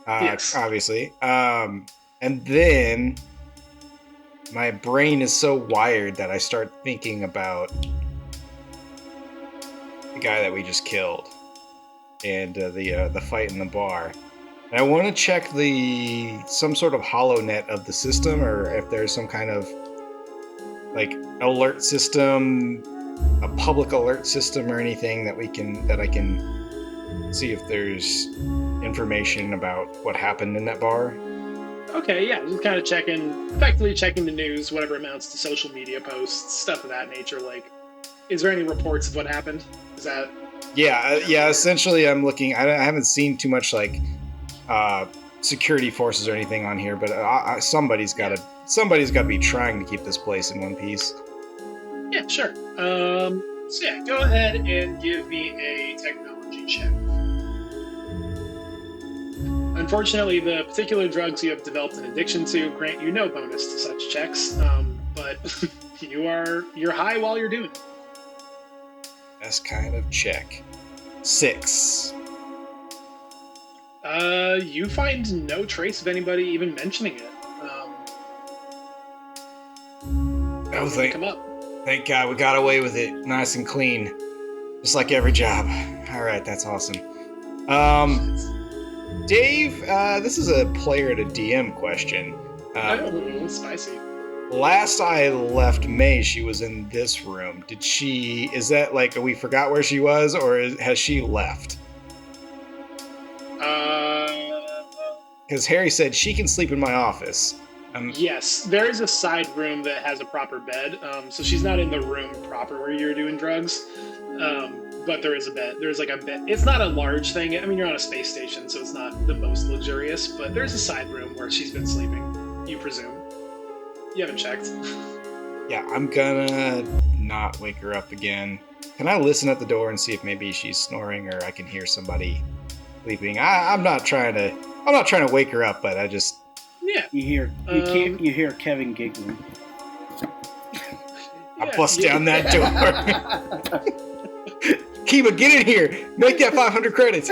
Yes. obviously, and then my brain is so wired that I start thinking about the guy that we just killed and the fight in the bar. And I want to check some sort of hollow net of the system, or if there's some kind of like alert system, a public alert system, or anything that I can see if there's information about what happened in that bar. Okay, yeah, just kind of effectively checking the news, whatever amounts to social media posts, stuff of that nature. Like, is there any reports of what happened? Is that? Yeah. Essentially, I'm looking. I haven't seen too much like security forces or anything on here, but somebody's got to be trying to keep this place in one piece. Yeah, sure. So yeah, go ahead and give me a technology check. Unfortunately, the particular drugs you have developed an addiction to grant you no bonus to such checks, but you're high while you're doing it. Best kind of check. 6. You find no trace of anybody even mentioning it. Come up. Thank God we got away with it, nice and clean, just like every job. All right, that's awesome. Dave, this is a player to DM question. Spicy. Last I left May, she was in this room. Is that like we forgot where she was, or has she left? Because Harry said she can sleep in my office. Yes, there is a side room that has a proper bed, so she's not in the room proper where you're doing drugs. But there is a bed. There's like a bed. It's not a large thing. I mean, you're on a space station, so it's not the most luxurious, but there's a side room where she's been sleeping, you presume. You haven't checked. Yeah, I'm gonna not wake her up again. Can I listen at the door and see if maybe she's snoring or I can hear somebody sleeping? I'm not trying to wake her up, but I just... Yeah. You hear Kevin giggling. I bust down that door. Kiba, get in here! Make that 500 credits!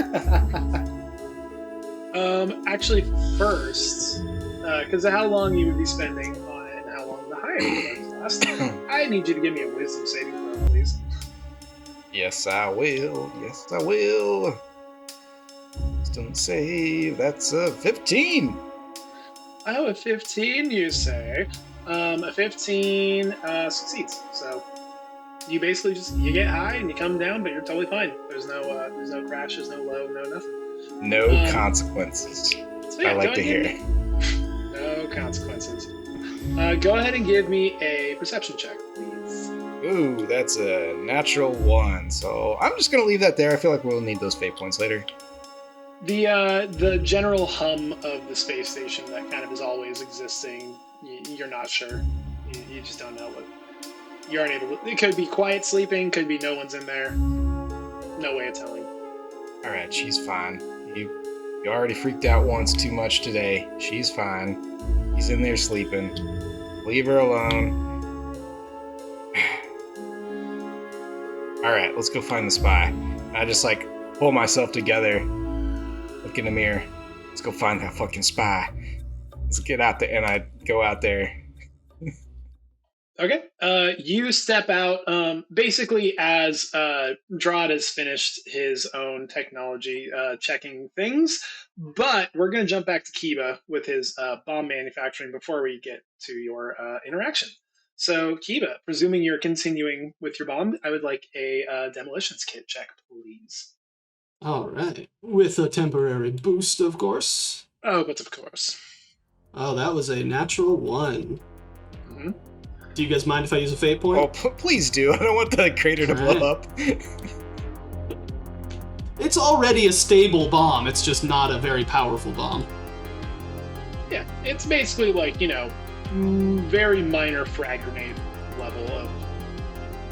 Actually, first, because of how long you would be spending on it and how long the hire was last, I need you to give me a wisdom saving throw, please. Yes, I will. Wisdom save. That's a 15. Oh, a 15, you say? A 15 succeeds. So you basically you get high and you come down, but you're totally fine. There's no crash, there's no low, no nothing. No consequences. So yeah, I like to hear. No consequences. Go ahead and give me a perception check, please. Ooh, that's a natural 1. So I'm just gonna leave that there. I feel like we'll need those fate points later. The general hum of the space station that kind of is always existing, you're not sure. You just don't know what. You aren't able to. It could be quiet sleeping, could be no one's in there. No way of telling. Alright, she's fine. You already freaked out once too much today. She's fine. He's in there sleeping. Leave her alone. All right, let's go find the spy. And I just like pull myself together, look in the mirror. Let's go find that fucking spy. Let's get out there, and I go out there. Okay. You step out basically as Drod has finished his own technology checking things, but we're going to jump back to Kiba with his bomb manufacturing before we get to your interaction. So, Kiba, presuming you're continuing with your bomb, I would like a demolitions kit check, please. All right. With a temporary boost, of course. Oh, but of course. Oh, that was a natural 1. Mm-hmm. Do you guys mind if I use a fate point? Oh, please do. I don't want the crater to blow up. It's already a stable bomb. It's just not a very powerful bomb. Yeah, it's basically like, very minor frag grenade level of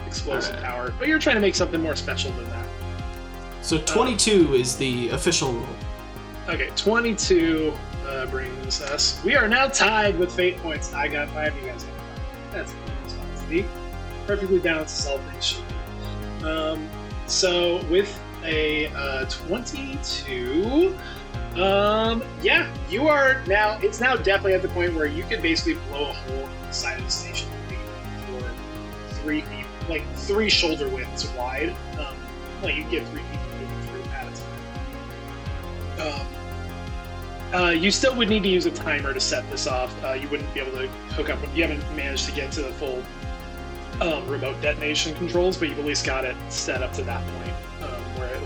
explosive power. But you're trying to make something more special than that. So 22 is the official roll. Okay, 22 brings us. We are now tied with fate points. I got 5, you guys got 5. That's a good response to be. Perfectly balanced as all things should be. So with a 22, yeah, you are now. It's now definitely at the point where you can basically blow a hole in the side of the station for 3 feet, like 3 shoulder widths wide. Like you get 3 people moving through at a time. You still would need to use a timer to set this off. You wouldn't be able to hook up. You haven't managed to get to the full remote detonation controls, but you've at least got it set up to that point where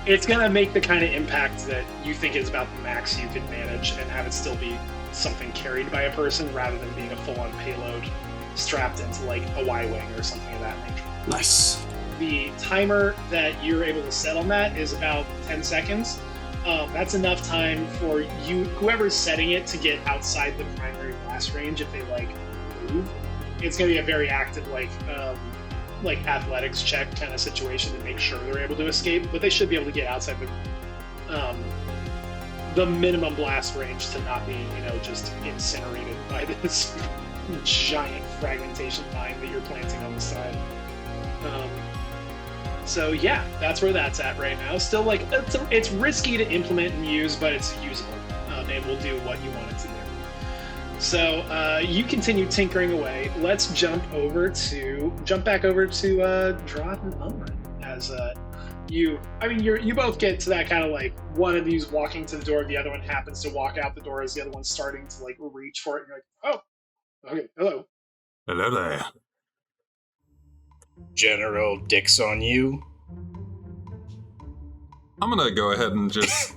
it's going to make the kind of impact that you think is about the max you can manage and have it still be something carried by a person rather than being a full-on payload strapped into like a Y-wing or something of that nature. Nice. The timer that you're able to set on that is about 10 seconds. That's enough time for you, whoever's setting it, to get outside the primary blast range if they move. It's going to be a very active athletics check kind of situation to make sure they're able to escape, but they should be able to get outside the minimum blast range to not be just incinerated by this giant fragmentation mine that you're planting on the side. So yeah, that's where that's at right now. Still, it's risky to implement and use, but it's usable, and will do what you want it to do. So you continue tinkering away. Let's jump back over to Drod and Umran as you both get to that kind of one of you's walking to the door, the other one happens to walk out the door as the other one's starting to reach for it, and you're like, oh, okay, hello. Hello there. General Dicks on you. I'm gonna go ahead and just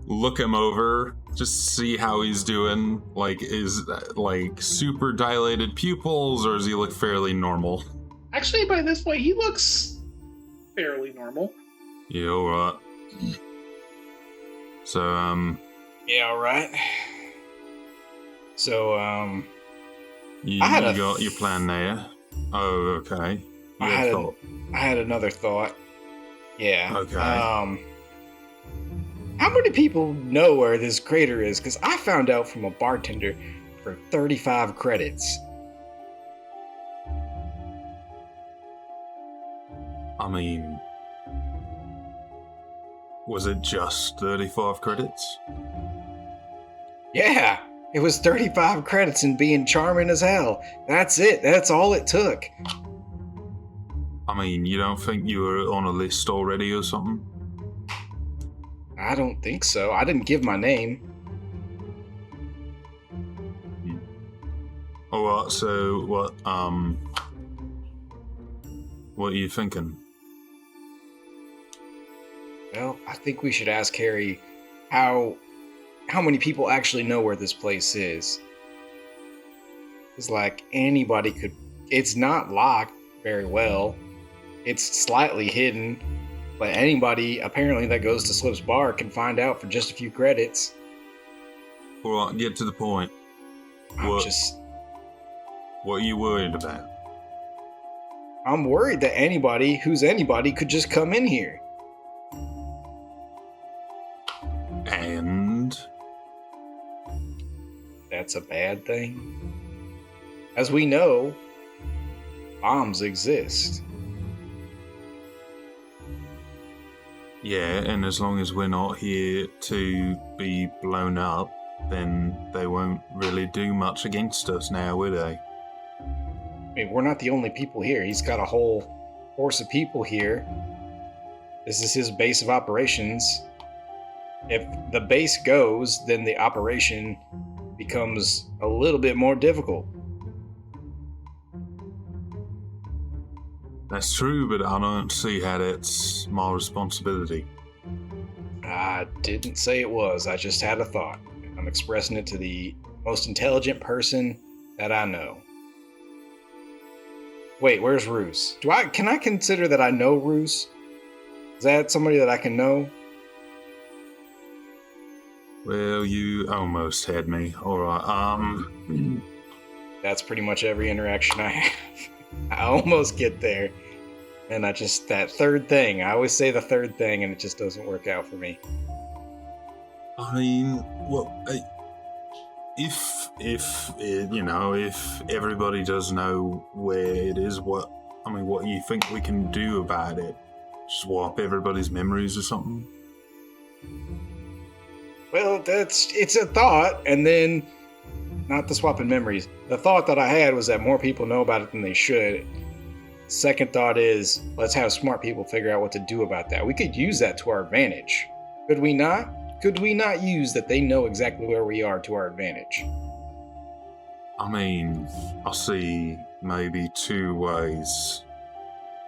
look him over, just see how he's doing. Is super dilated pupils, or does he look fairly normal? Actually, by this point, he looks fairly normal. Yeah, alright. So, yeah, alright. So, you got your plan there? Oh, okay. I had another thought. Yeah. Okay. How many people know where this crater is? Because I found out from a bartender for 35 credits. I mean, was it just 35 credits? Yeah, it was 35 credits and being charming as hell. That's it. That's all it took. I mean, you don't think you were on a list already or something? I don't think so. I didn't give my name. Alright, so what are you thinking? Well, I think we should ask Harry how many people actually know where this place is. It's anybody could... It's not locked very well. It's slightly hidden, but anybody apparently that goes to Slip's Bar can find out for just a few credits. Alright, get to the point. What are you worried about? I'm worried that anybody who's anybody could just come in here. And? That's a bad thing. As we know, bombs exist. Yeah, and as long as we're not here to be blown up, then they won't really do much against us now, will they? I mean, we're not the only people here. He's got a whole force of people here. This is his base of operations. If the base goes, then the operation becomes a little bit more difficult. That's true, but I don't see how that's my responsibility. I didn't say it was. I just had a thought. I'm expressing it to the most intelligent person that I know. Wait, where's Roos? Can I consider that I know Roos? Is that somebody that I can know? Well, you almost had me. Alright, That's pretty much every interaction I have. I almost get there. And that third thing. I always say the third thing and it just doesn't work out for me. I mean, well, if everybody does know where it is, what do you think we can do about it? Swap everybody's memories or something? Well, it's a thought, and then not the swapping memories. The thought that I had was that more people know about it than they should. Second thought is, let's have smart people figure out what to do about that. We could use that to our advantage. Could we not? Could we not use that they know exactly where we are to our advantage? I mean, I see maybe two ways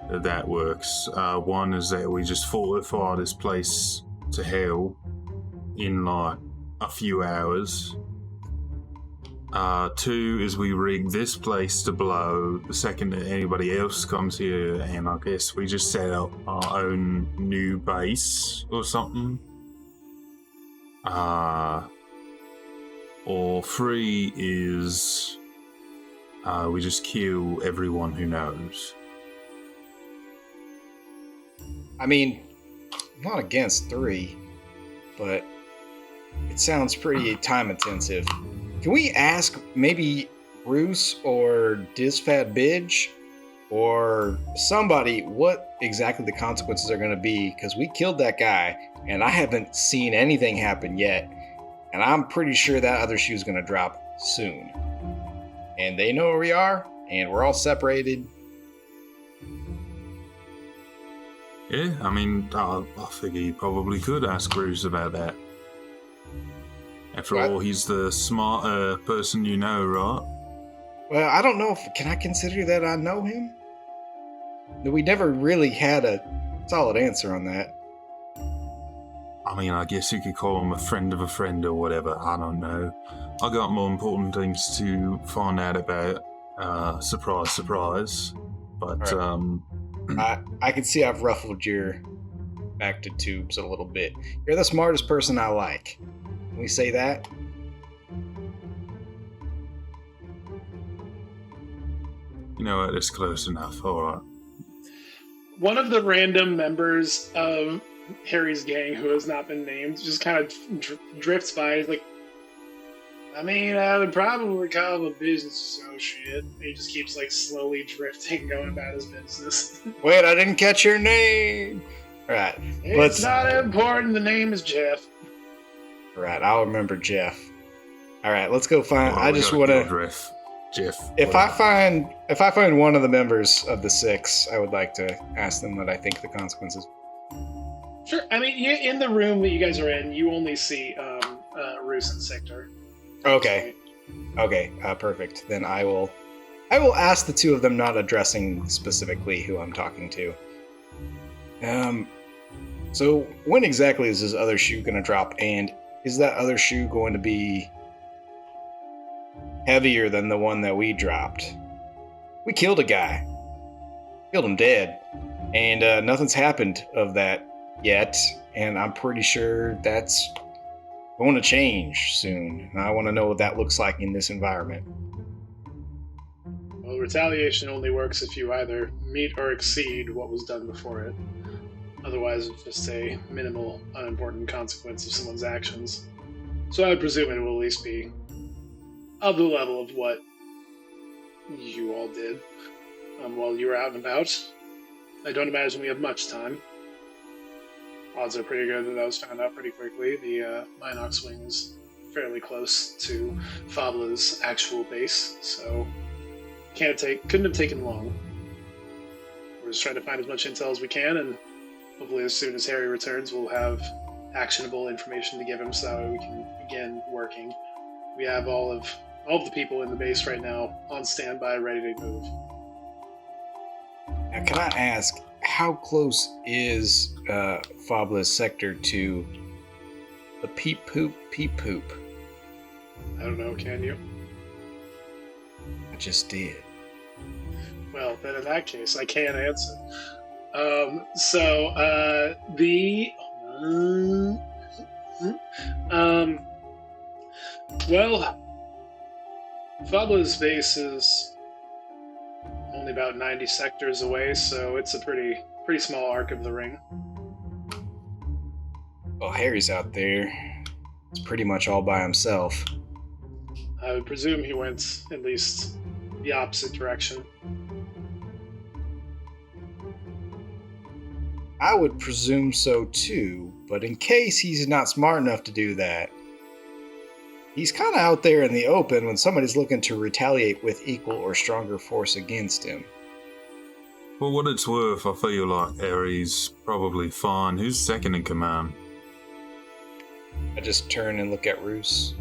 that works. One is that we just fortify this place to hell in like a few hours. Two is we rig this place to blow the second that anybody else comes here, and I guess we just set up our own new base or something. Or three is we just kill everyone who knows. I mean, I'm not against three, but it sounds pretty time intensive. Can we ask maybe Bruce or Disfat Bidge or somebody what exactly the consequences are going to be? Because we killed that guy and I haven't seen anything happen yet. And I'm pretty sure that other shoe is going to drop soon. And they know where we are and we're all separated. Yeah, I mean, I figure you probably could ask Bruce about that. After all, he's the smarter person you know, right? Well, I don't know can I consider that I know him? We never really had a solid answer on that. I mean, I guess you could call him a friend of a friend or whatever, I don't know. I got more important things to find out about, surprise, surprise. But, right. I can see I've ruffled your back to tubes a little bit. You're the smartest person I like. Can we say that? You know what, it's close enough, alright. One of the random members of Harry's gang who has not been named just kind of drifts by. He's like, I mean, I would probably call him a business associate. He just keeps like slowly drifting, going about his business. Wait, I didn't catch your name. All right, it's not important. The name is Jeff. All right, I'll remember Jeff. All right, let's go find. Well, I just want to. Jeff. If I find one of the members of the six, I would like to ask them what I think the consequences. Sure. I mean, in the room that you guys are in, you only see Roos and Sector. Okay. Okay. Perfect. Then I will ask the two of them, not addressing specifically who I'm talking to. So when exactly is this other shoe going to drop? And is that other shoe going to be heavier than the one that we dropped? We killed a guy. Killed him dead. And nothing's happened of that yet. And I'm pretty sure that's going to change soon. And I want to know what that looks like in this environment. Well, retaliation only works if you either meet or exceed what was done before it. Otherwise, it's just a minimal, unimportant consequence of someone's actions. So I would presume it will at least be of the level of what you all did while you were out and about. I don't imagine we have much time. odds are pretty good that that was found out pretty quickly. The Minox wing is fairly close to Fabla's actual base, so couldn't have taken long. We're just trying to find as much intel as we can, and hopefully as soon as Harry returns, we'll have actionable information to give him so that way we can begin working. We have all of the people in the base right now on standby, ready to move. Now, can I ask, how close is Fabla's sector to the peep poop? I don't know, can you? I just did. Well, then in that case, I can't answer. Well, Fabla's base is only about 90 sectors away, so it's a pretty small arc of the ring. Well, Harry's out there. It's pretty much all by himself. I would presume he went at least the opposite direction. I would presume so too, but in case he's not smart enough to do that, he's kind of out there in the open when somebody's looking to retaliate with equal or stronger force against him. For what it's worth, I feel like Harry's probably fine. Who's second in command? I just turn and look at Roos.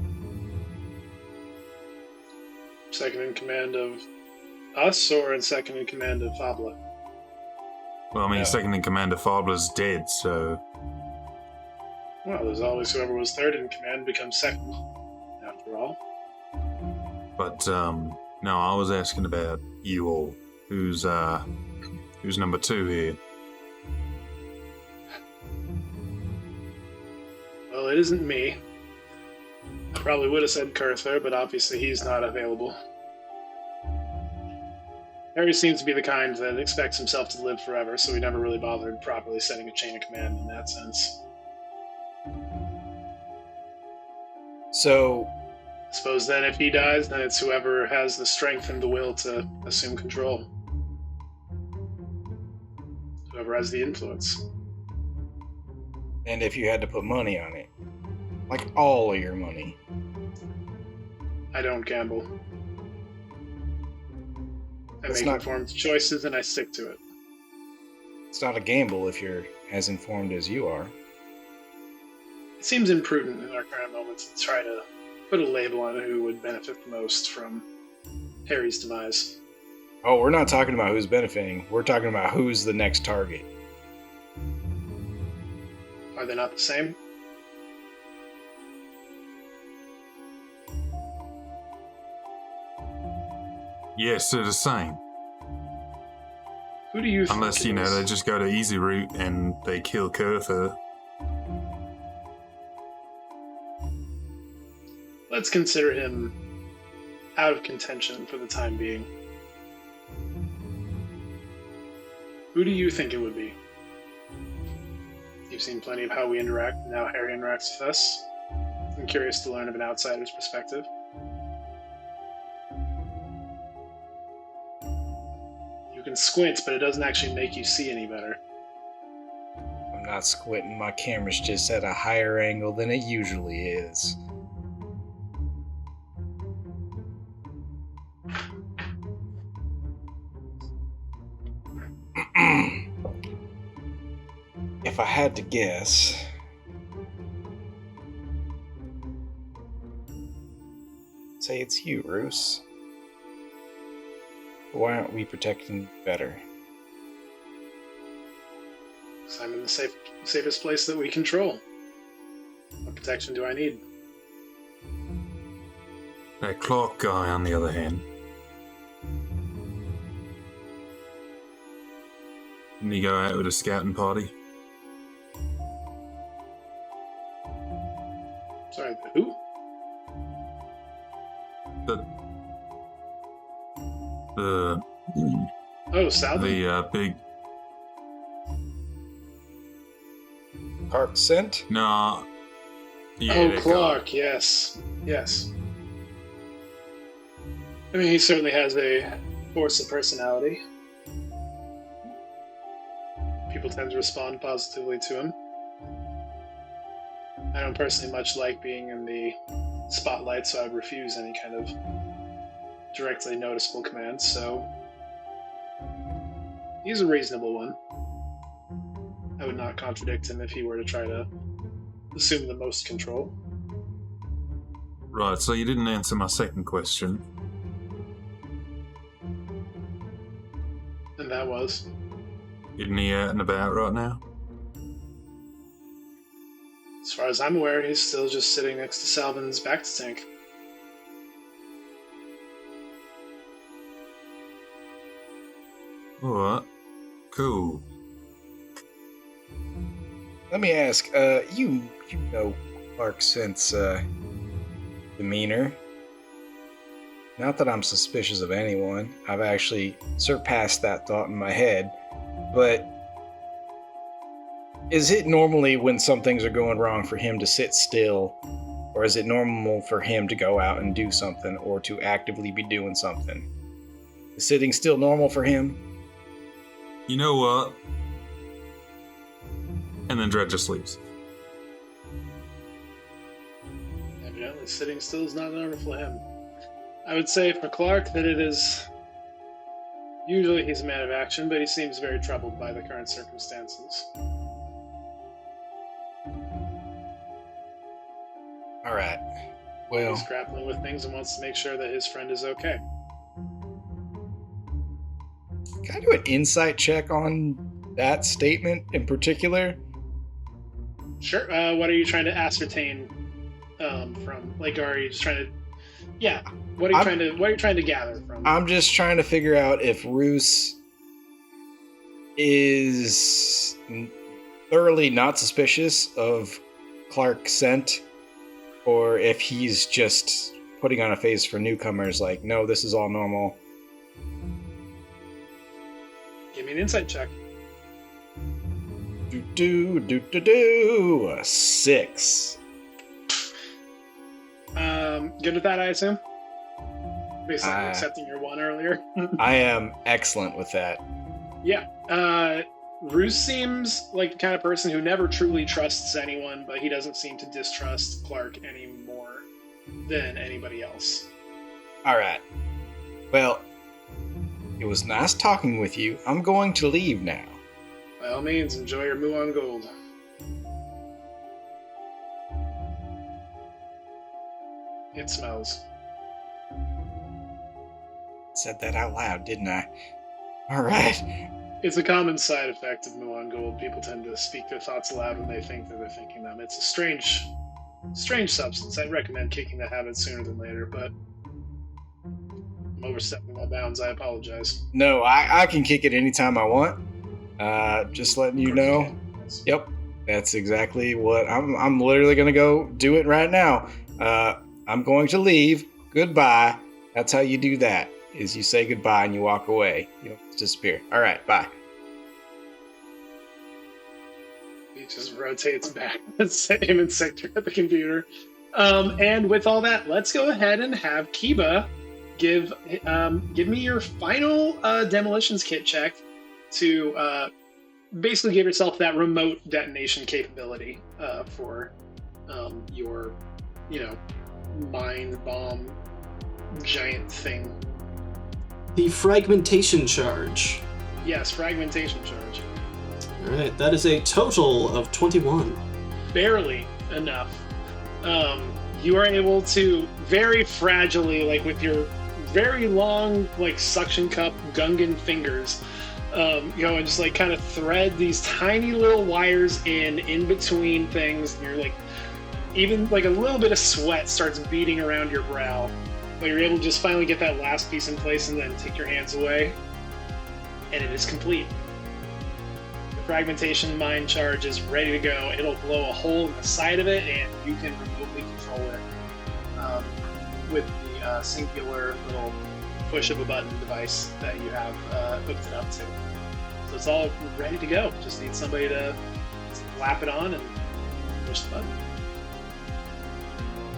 Second in command of us, or in second in command of Fabla? Well, I mean, No. second in command of Fabla's dead, so... Well, there's always whoever was third in command becomes second, after all. But, no, I was asking about you all. Who's number 2 here? Well, it isn't me. I probably would have said Kurther, but obviously he's not available. Harry seems to be the kind that expects himself to live forever, so we never really bothered properly setting a chain of command in that sense. So, I suppose then if he dies, then it's whoever has the strength and the will to assume control. Whoever has the influence. and if you had to put money on it, like all of your money. I don't gamble. I That's make not- informed choices and I stick to it. It's not a gamble if you're as informed as you are. It seems imprudent in our current moment to try to put a label on who would benefit the most from Harry's demise. Oh, we're not talking about who's benefiting. We're talking about who's the next target. Are they not the same? Yes, they're the same. Who do you think Unless, you know, is- they just go to easy route and they kill Kurther. Let's consider him out of contention for the time being. Who do you think it would be? You've seen plenty of how we interact and how Harry interacts with us. I'm curious to learn of an outsider's perspective. You can squint, but it doesn't actually make you see any better. I'm not squinting. My camera's just at a higher angle than it usually is. If I had to guess, say it's you, Roos. Why aren't we protecting better? Because I'm in the safest place that we control. What protection do I need? That Clark guy, on the other hand. Didn't he go out with a scouting party? Sorry, who? The Oh, Southern? big... Clark sent? Nah. Yeah, Oh, that guy. Clark, yes. Yes. I mean, he certainly has a force of personality. People tend to respond positively to him. I don't personally much like being in the spotlight, so I would refuse any kind of directly noticeable commands, so he's a reasonable one. I would not contradict him if he were to try to assume the most control. Right, so you didn't answer my second question. And that was? Isn't he out and about right now? As far as I'm aware, he's still just sitting next to Salvin's Bacta tank. Alright, cool. Let me ask, you know Clark since, demeanor. Not that I'm suspicious of anyone. I've actually surpassed that thought in my head. But is it normally when some things are going wrong for him to sit still? Or is it normal for him to go out and do something or to actively be doing something? Is sitting still normal for him? You know what? And then Dredd just leaves. Evidently, sitting still is not normal for him. I would say for Clark that it is... Usually he's a man of action, but he seems very troubled by the current circumstances. Alright. Well, He's grappling with things and wants to make sure that his friend is okay. can I do an insight check on that statement in particular? Sure. What are you trying to ascertain from? Like, are you just trying to... Yeah. What are you trying to gather from? I'm just trying to figure out if Roos is thoroughly not suspicious of Clark's scent, or if he's just putting on a face for newcomers like, no, this is all normal. Give me an insight check. A 6. Good with that, I assume? Basically accepting your 1 earlier. I am excellent with that. Yeah. Roos seems like the kind of person who never truly trusts anyone, but he doesn't seem to distrust Clark any more than anybody else. Alright. Well, it was nice talking with you. I'm going to leave now. By all means, enjoy your Muon Gold. It smells. Said that out loud, didn't I? Alright. It's a common side effect of Muon Gold. People tend to speak their thoughts aloud when they think that they're thinking them. It's a strange substance. I'd recommend kicking the habit sooner than later, but I'm overstepping my bounds. I apologize. No, I can kick it anytime I want. Just letting you know. Yes. Yep, that's exactly what I'm literally gonna go do it right now. I'm going to leave. Goodbye. That's how you do that. Is you say goodbye and you walk away. You don't disappear. All right, bye. He just rotates back the same sector at the computer. And with all that, let's go ahead and have Kiba give me your final demolitions kit check to basically give yourself that remote detonation capability for your, mine bomb giant thing. The fragmentation charge. Yes, fragmentation charge. Alright, that is a total of 21. Barely enough. You are able to very fragilely, like with your very long, like suction cup Gungan fingers, and just like kind of thread these tiny little wires in between things. And you're like, even like a little bit of sweat starts beating around your brow. But you're able to just finally get that last piece in place and then take your hands away. And it is complete. The fragmentation mine charge is ready to go. It'll blow a hole in the side of it, and you can remotely control it with the singular little push of a button device that you have hooked it up to. So it's all ready to go. Just need somebody to slap it on and push the button.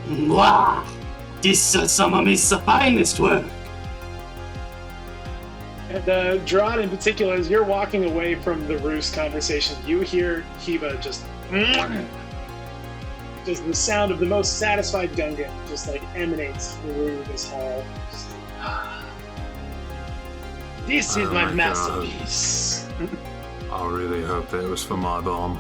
Mwah! This is some of his finest work. And Drod in particular, as you're walking away from the Roos conversation, you hear Kiba just just the sound of the most satisfied Gungan just like emanates through this hall. Just, this is Oh my my masterpiece. I really hope that was for my bomb.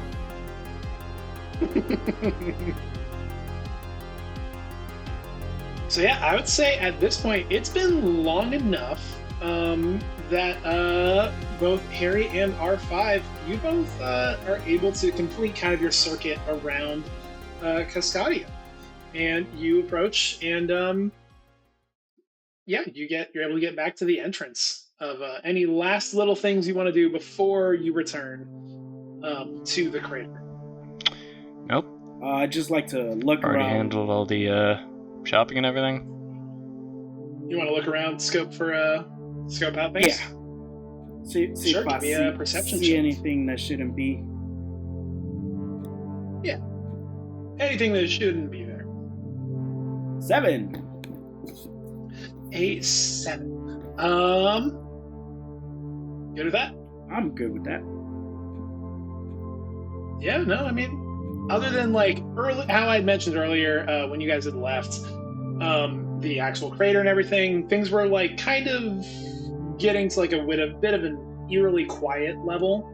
So yeah, I would say at this point it's been long enough that both Harry and R5, you both are able to complete kind of your circuit around Kuscadia, and you approach, and yeah, you're able to get back to the entrance of any last little things you want to do before you return to the crater. Nope. I'd just like to look Already around. handled all the shopping and everything. You want to look around, scope out things? Yeah. See Sure, if I give me a perception see check. anything that shouldn't be. Yeah. Anything that shouldn't be there. 7. A 7. Good with that? I'm good with that. Yeah, no, I mean, other than like how I mentioned earlier when you guys had left the actual crater and everything, things were like kind of getting to like a bit of an eerily quiet level,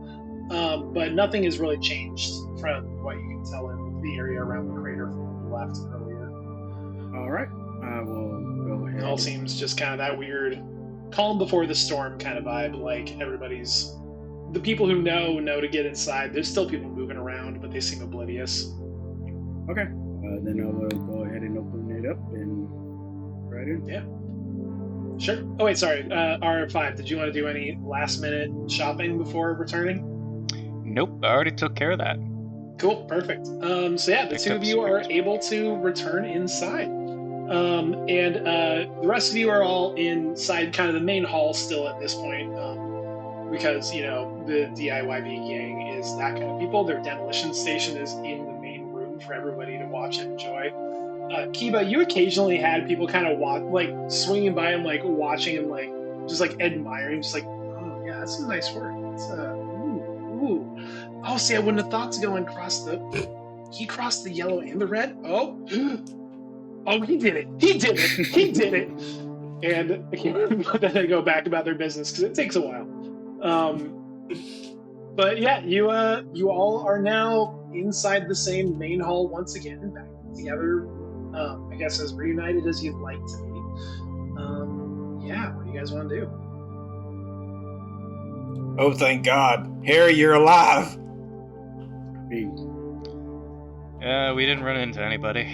but nothing has really changed from what you can tell in the area around the crater from when you left earlier. All right. I will go ahead. It all seems just kind of that weird calm before the storm kind of vibe. Like the people who know to get inside. There's still people moving around, but they seem oblivious. Okay. Then I will go ahead and open it up and right in. Yeah. Sure. Oh wait, sorry. R5, did you want to do any last minute shopping before returning? Nope, I already took care of that. Cool, perfect. So yeah, the Picked two up of you are script. able to return inside. And the rest of you are all inside kind of the main hall still at this point. Because, you know, the DIYV gang is that kind of people. Their demolition station is in the main room for everybody to watch and enjoy. Kiba, you occasionally had people kind of like swinging by and like watching and like just like admiring, just like, oh yeah, that's some nice work. That's ooh. Oh, see, I wouldn't have thought to go and cross he crossed the yellow and the red. Oh, he did it. He did it. And then they go back about their business because it takes a while. But yeah, you all are now inside the same main hall once again, back together. I guess as reunited as you'd like to be. Yeah, what do you guys want to do? Oh, thank God. Harry, you're alive. Me. We didn't run into anybody.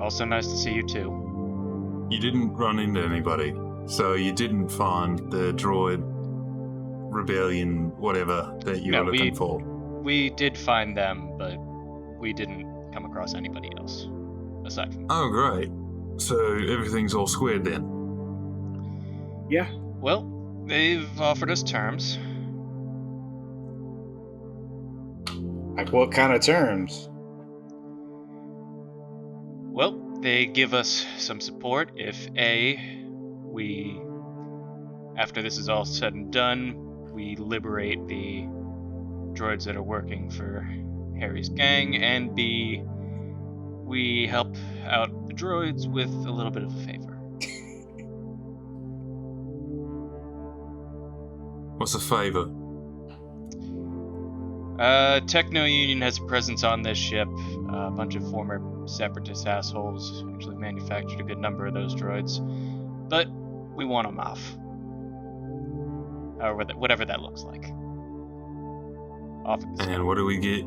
Also nice to see you too. You didn't run into anybody, so you didn't find the droid rebellion, whatever, that you No, were looking for. We did find them, but we didn't come across anybody else aside from. Oh, great. So everything's all squared then? Yeah. Well, they've offered us terms. Like what kind of terms? Well, they give us some support if we, after this is all said and done, we liberate the droids that are working for Harry's gang, and B, we help out the droids with a little bit of a favor. What's a favor? Techno Union has a presence on this ship. A bunch of former separatist assholes actually manufactured a good number of those droids, but we want them off. Or whatever that looks like. Off of the And what do we get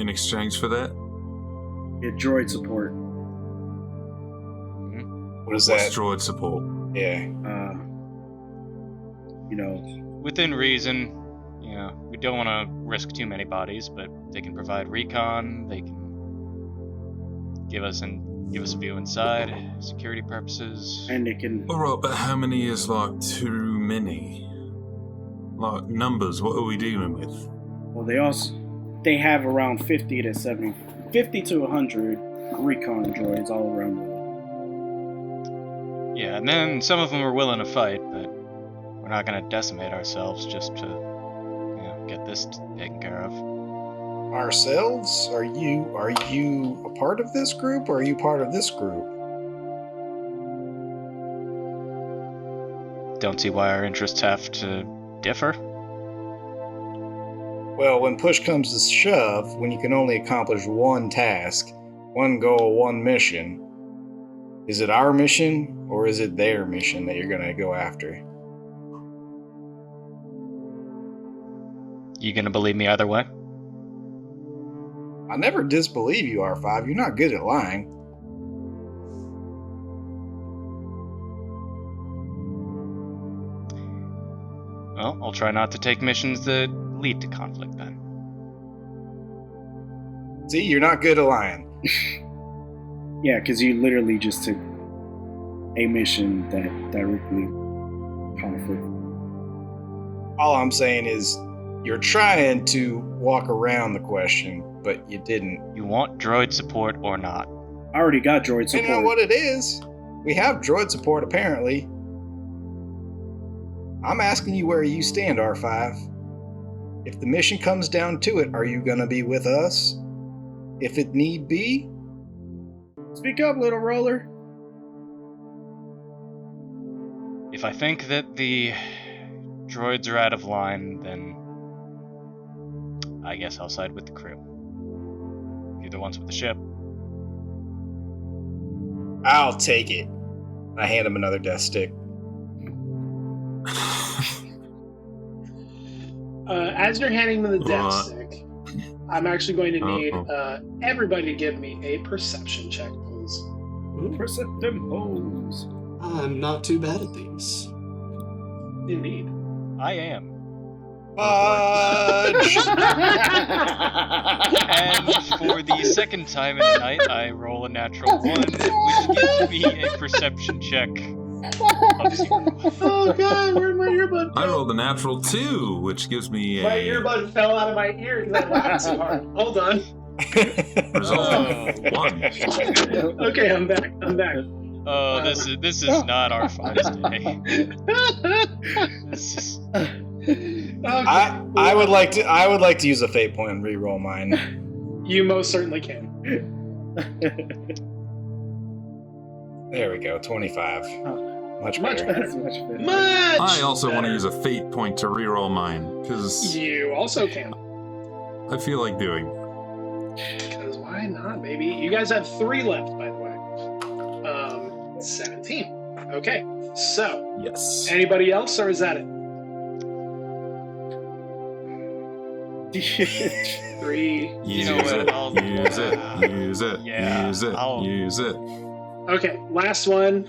in exchange for that? Get droid support. What is What's that? droid support? Yeah. You know, Within reason, you know, we don't want to risk too many bodies, but they can provide recon. They can give us a view inside, security purposes. and it can. Alright, but how many is like too many? Like numbers, what are we dealing with? Well, they have around 50 to 100 recon droids all around the. Yeah, and then some of them are willing to fight, but we're not going to decimate ourselves just to, get this taken care of. ourselves? Are you a part of this group, or are you part of this group? Don't see why our interests have to differ. Well, when push comes to shove, when you can only accomplish one task, one goal, one mission, is it our mission or is it their mission that you're going to go after? You gonna believe me either way? I never disbelieve you, R5. You're not good at lying. Well, I'll try not to take missions that lead to conflict then. See, you're not good at lying. Yeah, because you literally just took a mission that directly conflict. All I'm saying is you're trying to walk around the question, but you didn't. You want droid support or not? I already got droid support. Depending on what it is, we have droid support apparently. I'm asking you where you stand, R5. If the mission comes down to it, are you gonna be with us? If it need be? Speak up, little roller. If I think that the droids are out of line, then I guess I'll side with the crew. You're the ones with the ship. I'll take it. I hand him another death stick. As you're handing me the death stick, I'm actually going to need everybody to give me a perception check, please. Perception holes. I'm not too bad at these. Indeed. I am. Fudge! And for the second time in the night, I roll a natural 1, which gives me a perception check of 0. Oh god, where'd my earbud go? I rolled a natural 2, which gives me My a earbud fell out of my ear because I laughed so hard. Hold on. result of 1. Okay, I'm back. Oh, this is not our finest day. This is... I would like to use a fate point and re-roll mine. You most certainly can. There we go, 25. Much better. That's much better. Much I also want to better. use a fate point to reroll mine, because You also can. I feel like doing. Because why not, baby? You guys have 3 left, by the way. 17. Okay, so Yes. anybody else, or is that it? 3. Use know it, what, I'll- use it, use it, Yeah, use it, I'll- use it. Okay, last one.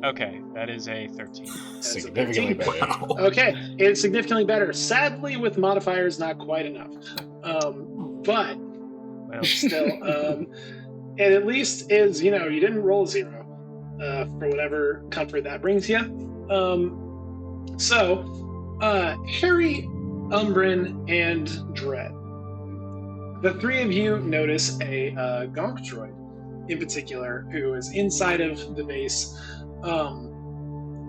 Okay, that is a 13. Significantly better. Wow. Okay, it's significantly better. Sadly, with modifiers, not quite enough. But Well, still, it at least is, you didn't roll 0 for whatever comfort that brings you. So, Harry, Umbrin, and Dread. The 3 of you notice a gonk droid in particular who is inside of the base.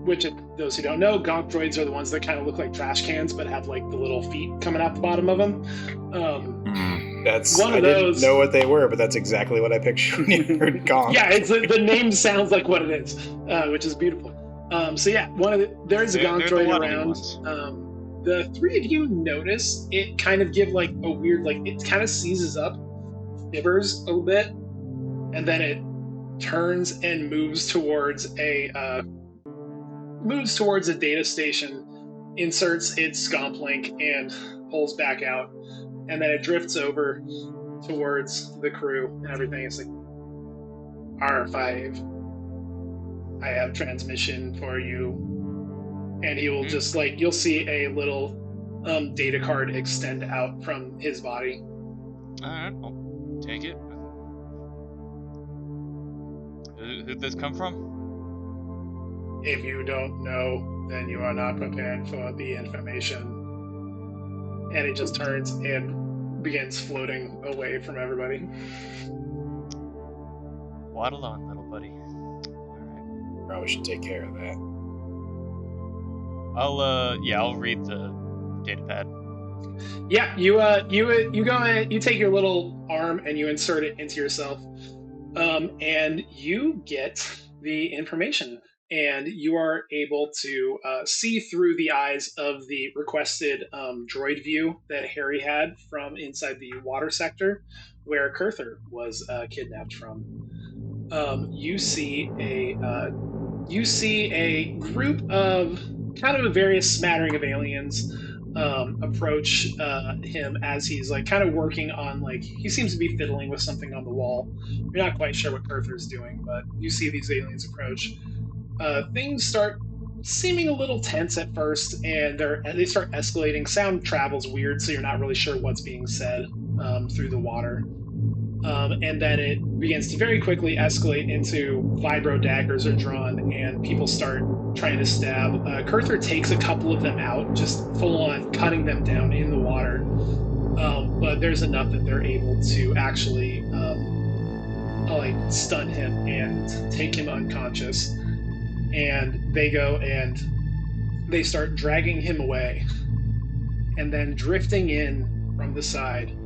Which, those who don't know, gonk droids are the ones that kind of look like trash cans but have like the little feet coming out the bottom of them. That's One of I those- didn't know what they were, but that's exactly what I pictured when you heard Gong. Yeah, it's the name sounds like what it is, which is beautiful. So yeah, there's a They're gonk the droid waddly around. ones. The 3 of you notice it kind of give like a weird, like it kind of seizes up, fibbers a little bit, and then it turns and moves towards a data station, inserts its scomp link, and pulls back out, and then it drifts over towards the crew and everything. It's like, R5, I have transmission for you. And he will just like, you'll see a little data card extend out from his body. alright, I'll take it. Who'd this come from? If you don't know, then you are not prepared for the information. And he just turns and begins floating away from everybody. Waddle on, little buddy. Alright. Probably should take care of that. I'll read the datapad. Yeah, you go and you take your little arm and you insert it into yourself, and you get the information, and you are able to see through the eyes of the requested droid view that Harry had from inside the water sector, where Kurther was kidnapped from. You see a group of kind of a various smattering of aliens approach him as he's like kind of working on like he seems to be fiddling with something on the wall. You're not quite sure what Kurther's doing, but you see these aliens approach. Things start seeming a little tense at first, and they start escalating. Sound travels weird, so you're not really sure what's being said through the water. And then it begins to very quickly escalate into vibro daggers are drawn, and people start trying to stab. Kurther takes a couple of them out, just full on cutting them down in the water. But there's enough that they're able to actually like stun him and take him unconscious. And they go and they start dragging him away, and then drifting in from the side.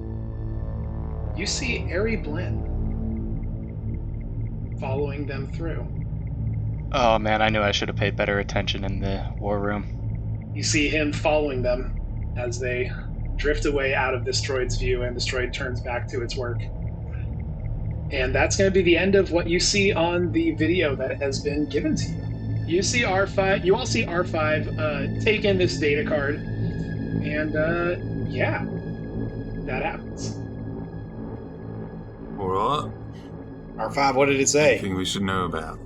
You see Ari Blinn following them through. Oh man, I knew I should have paid better attention in the war room. You see him following them as they drift away out of this droid's view, and this droid turns back to its work. And that's going to be the end of what you see on the video that has been given to you. You see R5. You all see R5 take in this data card, and yeah, that happens. All right. R5, what did it say? Anything we should know about,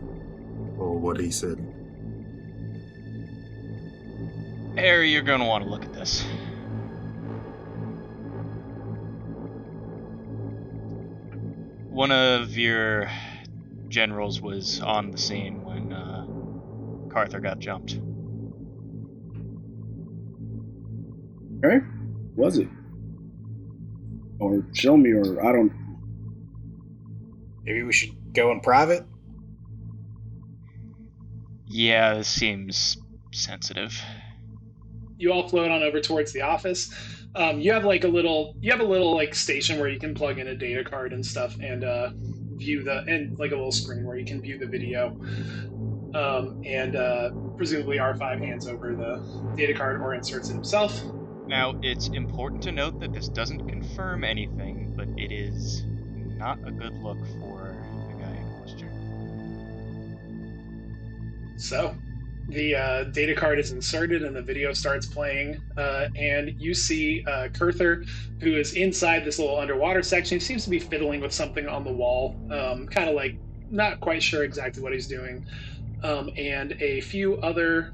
or what he said? Harry, you're going to want to look at this. One of your generals was on the scene when Carther got jumped. Okay, was it? Or show me, or I don't. Maybe we should go in private? Yeah, this seems sensitive. You all float on over towards the office. You have a little like station where you can plug in a data card and stuff, and view and like a little screen where you can view the video. Presumably R5 hands over the data card or inserts it himself. Now, it's important to note that this doesn't confirm anything, but it is not a good look for the guy in question. So, the data card is inserted and the video starts playing, and you see Kurther, who is inside this little underwater section. He seems to be fiddling with something on the wall, kind of like not quite sure exactly what he's doing. And a few other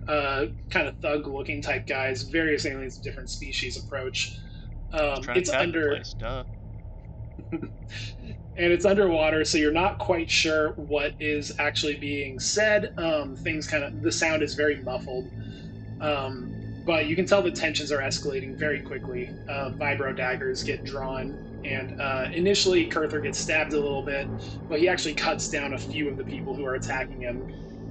kind of thug-looking type guys, various aliens of different species approach. It's under. And it's underwater, so you're not quite sure what is actually being said. The sound is very muffled. But you can tell the tensions are escalating very quickly. Vibro daggers get drawn, and initially Kurther gets stabbed a little bit, but he actually cuts down a few of the people who are attacking him.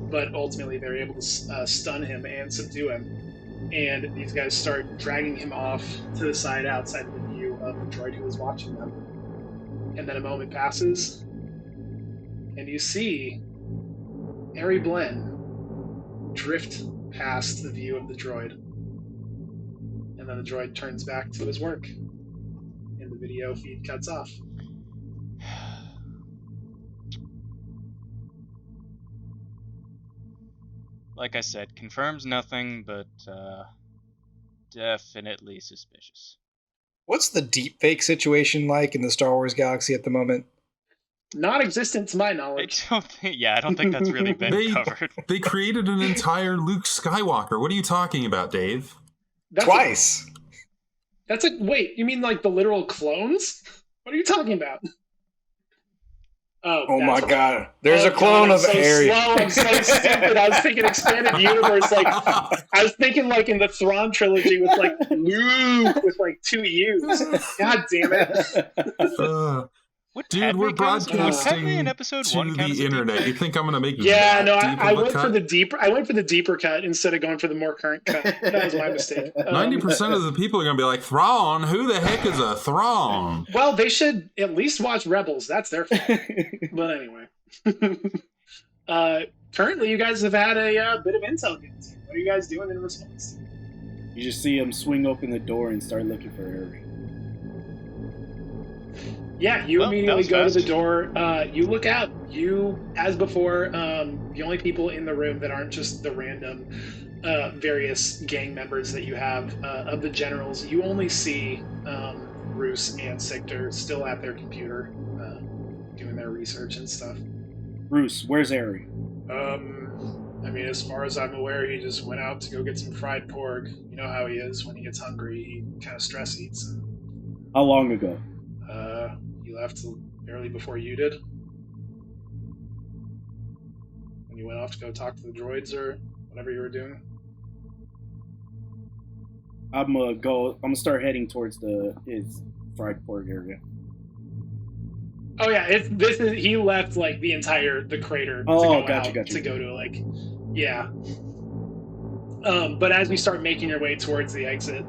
But ultimately they're able to stun him and subdue him. And these guys start dragging him off to the side outside of the view of the droid who was watching them. And then a moment passes, and you see Ari Blinn drift past the view of the droid. And then the droid turns back to his work, and the video feed cuts off. Like I said, confirms nothing, but definitely suspicious. What's the deepfake situation like in the Star Wars galaxy at the moment? Non-existent to my knowledge. I don't think that's really been covered. They created an entire Luke Skywalker. What are you talking about, Dave? Twice. Wait, you mean like the literal clones? What are you talking about? Oh my god. There's a clone of Harry. I'm so stupid. I was thinking expanded universe. Like I was thinking like in the Thrawn trilogy with like Luke with like 2 U's. God damn it. Would Dude, Padme we're count- would Padme broadcasting in episode to 1 count as the a deep internet. cut? You think I'm gonna make Yeah, that no, deep I of a went for cut? the deeper. I went for the deeper cut instead of going for the more current cut. That was my mistake. 90% of the people are gonna be like, Thrawn? Who the heck is a Thrawn? Well, they should at least watch Rebels. That's their fault. But anyway, currently, you guys have had a bit of intel given to you. What are you guys doing in response? You just see him swing open the door and start looking for Harry. Yeah, you Well, that immediately was go to the fast. door. You look out. You, as before, the only people in the room that aren't just the random various gang members that you have of the generals, you only see Roos and Sictor still at their computer doing their research and stuff. Bruce, where's Harry? I mean, as far as I'm aware, he just went out to go get some fried pork. You know how he is. When he gets hungry, he kind of stress eats. How long ago? He left barely before you did. When you went off to go talk to the droids or whatever you were doing. I'm gonna start heading towards his fried pork area. Oh yeah, he left like the crater Oh, to go gotcha, out gotcha. to go to like, yeah. But as you start making your way towards the exit,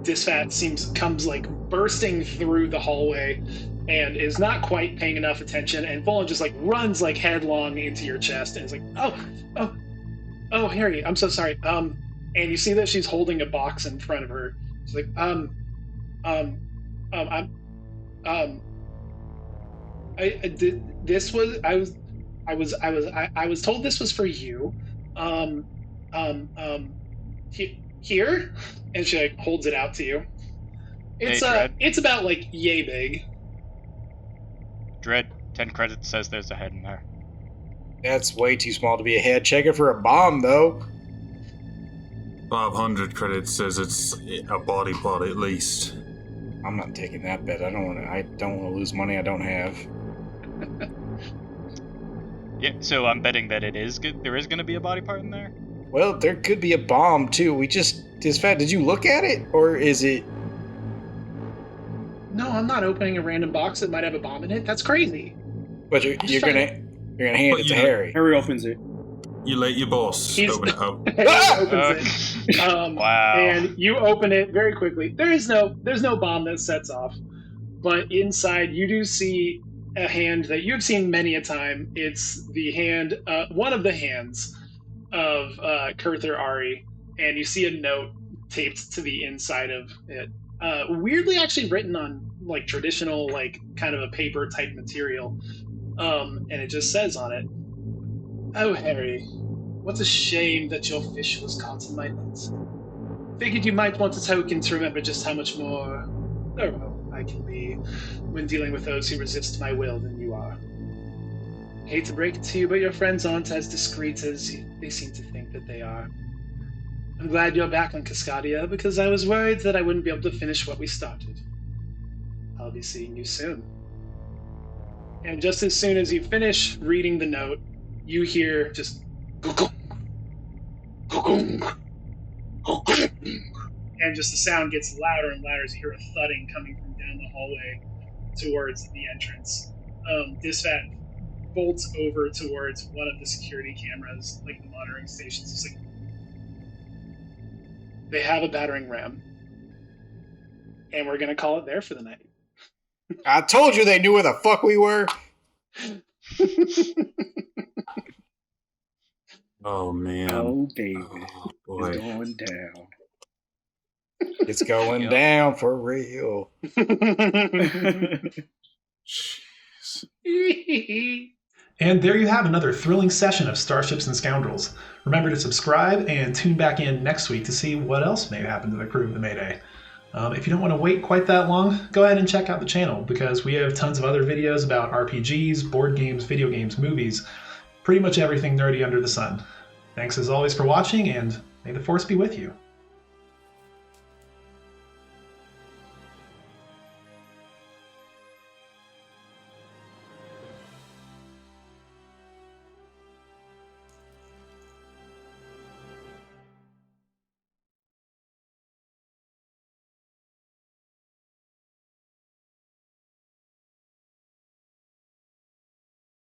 Disfat comes like bursting through the hallway and is not quite paying enough attention, and Volan just like runs like headlong into your chest and is like, oh, Harry, I'm so sorry. And you see that she's holding a box in front of her. She's like, I was told this was for you. Here, and she like holds it out to you. It's Dread. it's about like yay big. Dread, 10 credits says there's a head in there. That's way too small to be a head. Check it for a bomb, though. 500 credits says it's a body part at least. I'm not taking that bet. I don't want to lose money I don't have. Yeah, so I'm betting that there is going to be a body part in there. Well, there could be a bomb too. Did you look at it, or is it? No, I'm not opening a random box that might have a bomb in it. That's crazy. But you're gonna hand it to Harry. Harry opens it. You let your boss He's- open it up. Opens it. Wow. And you open it very quickly. There's no bomb that sets off, but inside you do see a hand that you've seen many a time. It's the hand, one of the hands of Kurther Ari, and you see a note taped to the inside of it. Weirdly, actually written on like traditional, like kind of a paper type material, and it just says on it, "Oh Harry, what a shame that your fish was caught in my net. Figured you might want a token to remember just how much more thorough I can be when dealing with those who resist my will than you are. Hate to break it to you, but your friends aren't as discreet as they seem to think that they are. I'm glad you're back on Kuscadia, because I was worried that I wouldn't be able to finish what we started. I'll be seeing you soon." And just as soon as you finish reading the note, you hear just "Guggung, guggung, guggung," and just the sound gets louder and louder as you hear a thudding coming from down the hallway towards the entrance. Disfat bolts over towards one of the security cameras, like the monitoring stations. It's like, they have a battering ram, and we're gonna call it there for the night. I told you they knew where the fuck we were. Oh man. Oh, David. Oh, It's boy. going down. It's going Yep. down for real. Jeez. And there you have another thrilling session of Starships and Scoundrels. Remember to subscribe and tune back in next week to see what else may happen to the crew of the Mayday. If you don't want to wait quite that long, go ahead and check out the channel, because we have tons of other videos about RPGs, board games, video games, movies, pretty much everything nerdy under the sun. Thanks as always for watching, and may the Force be with you.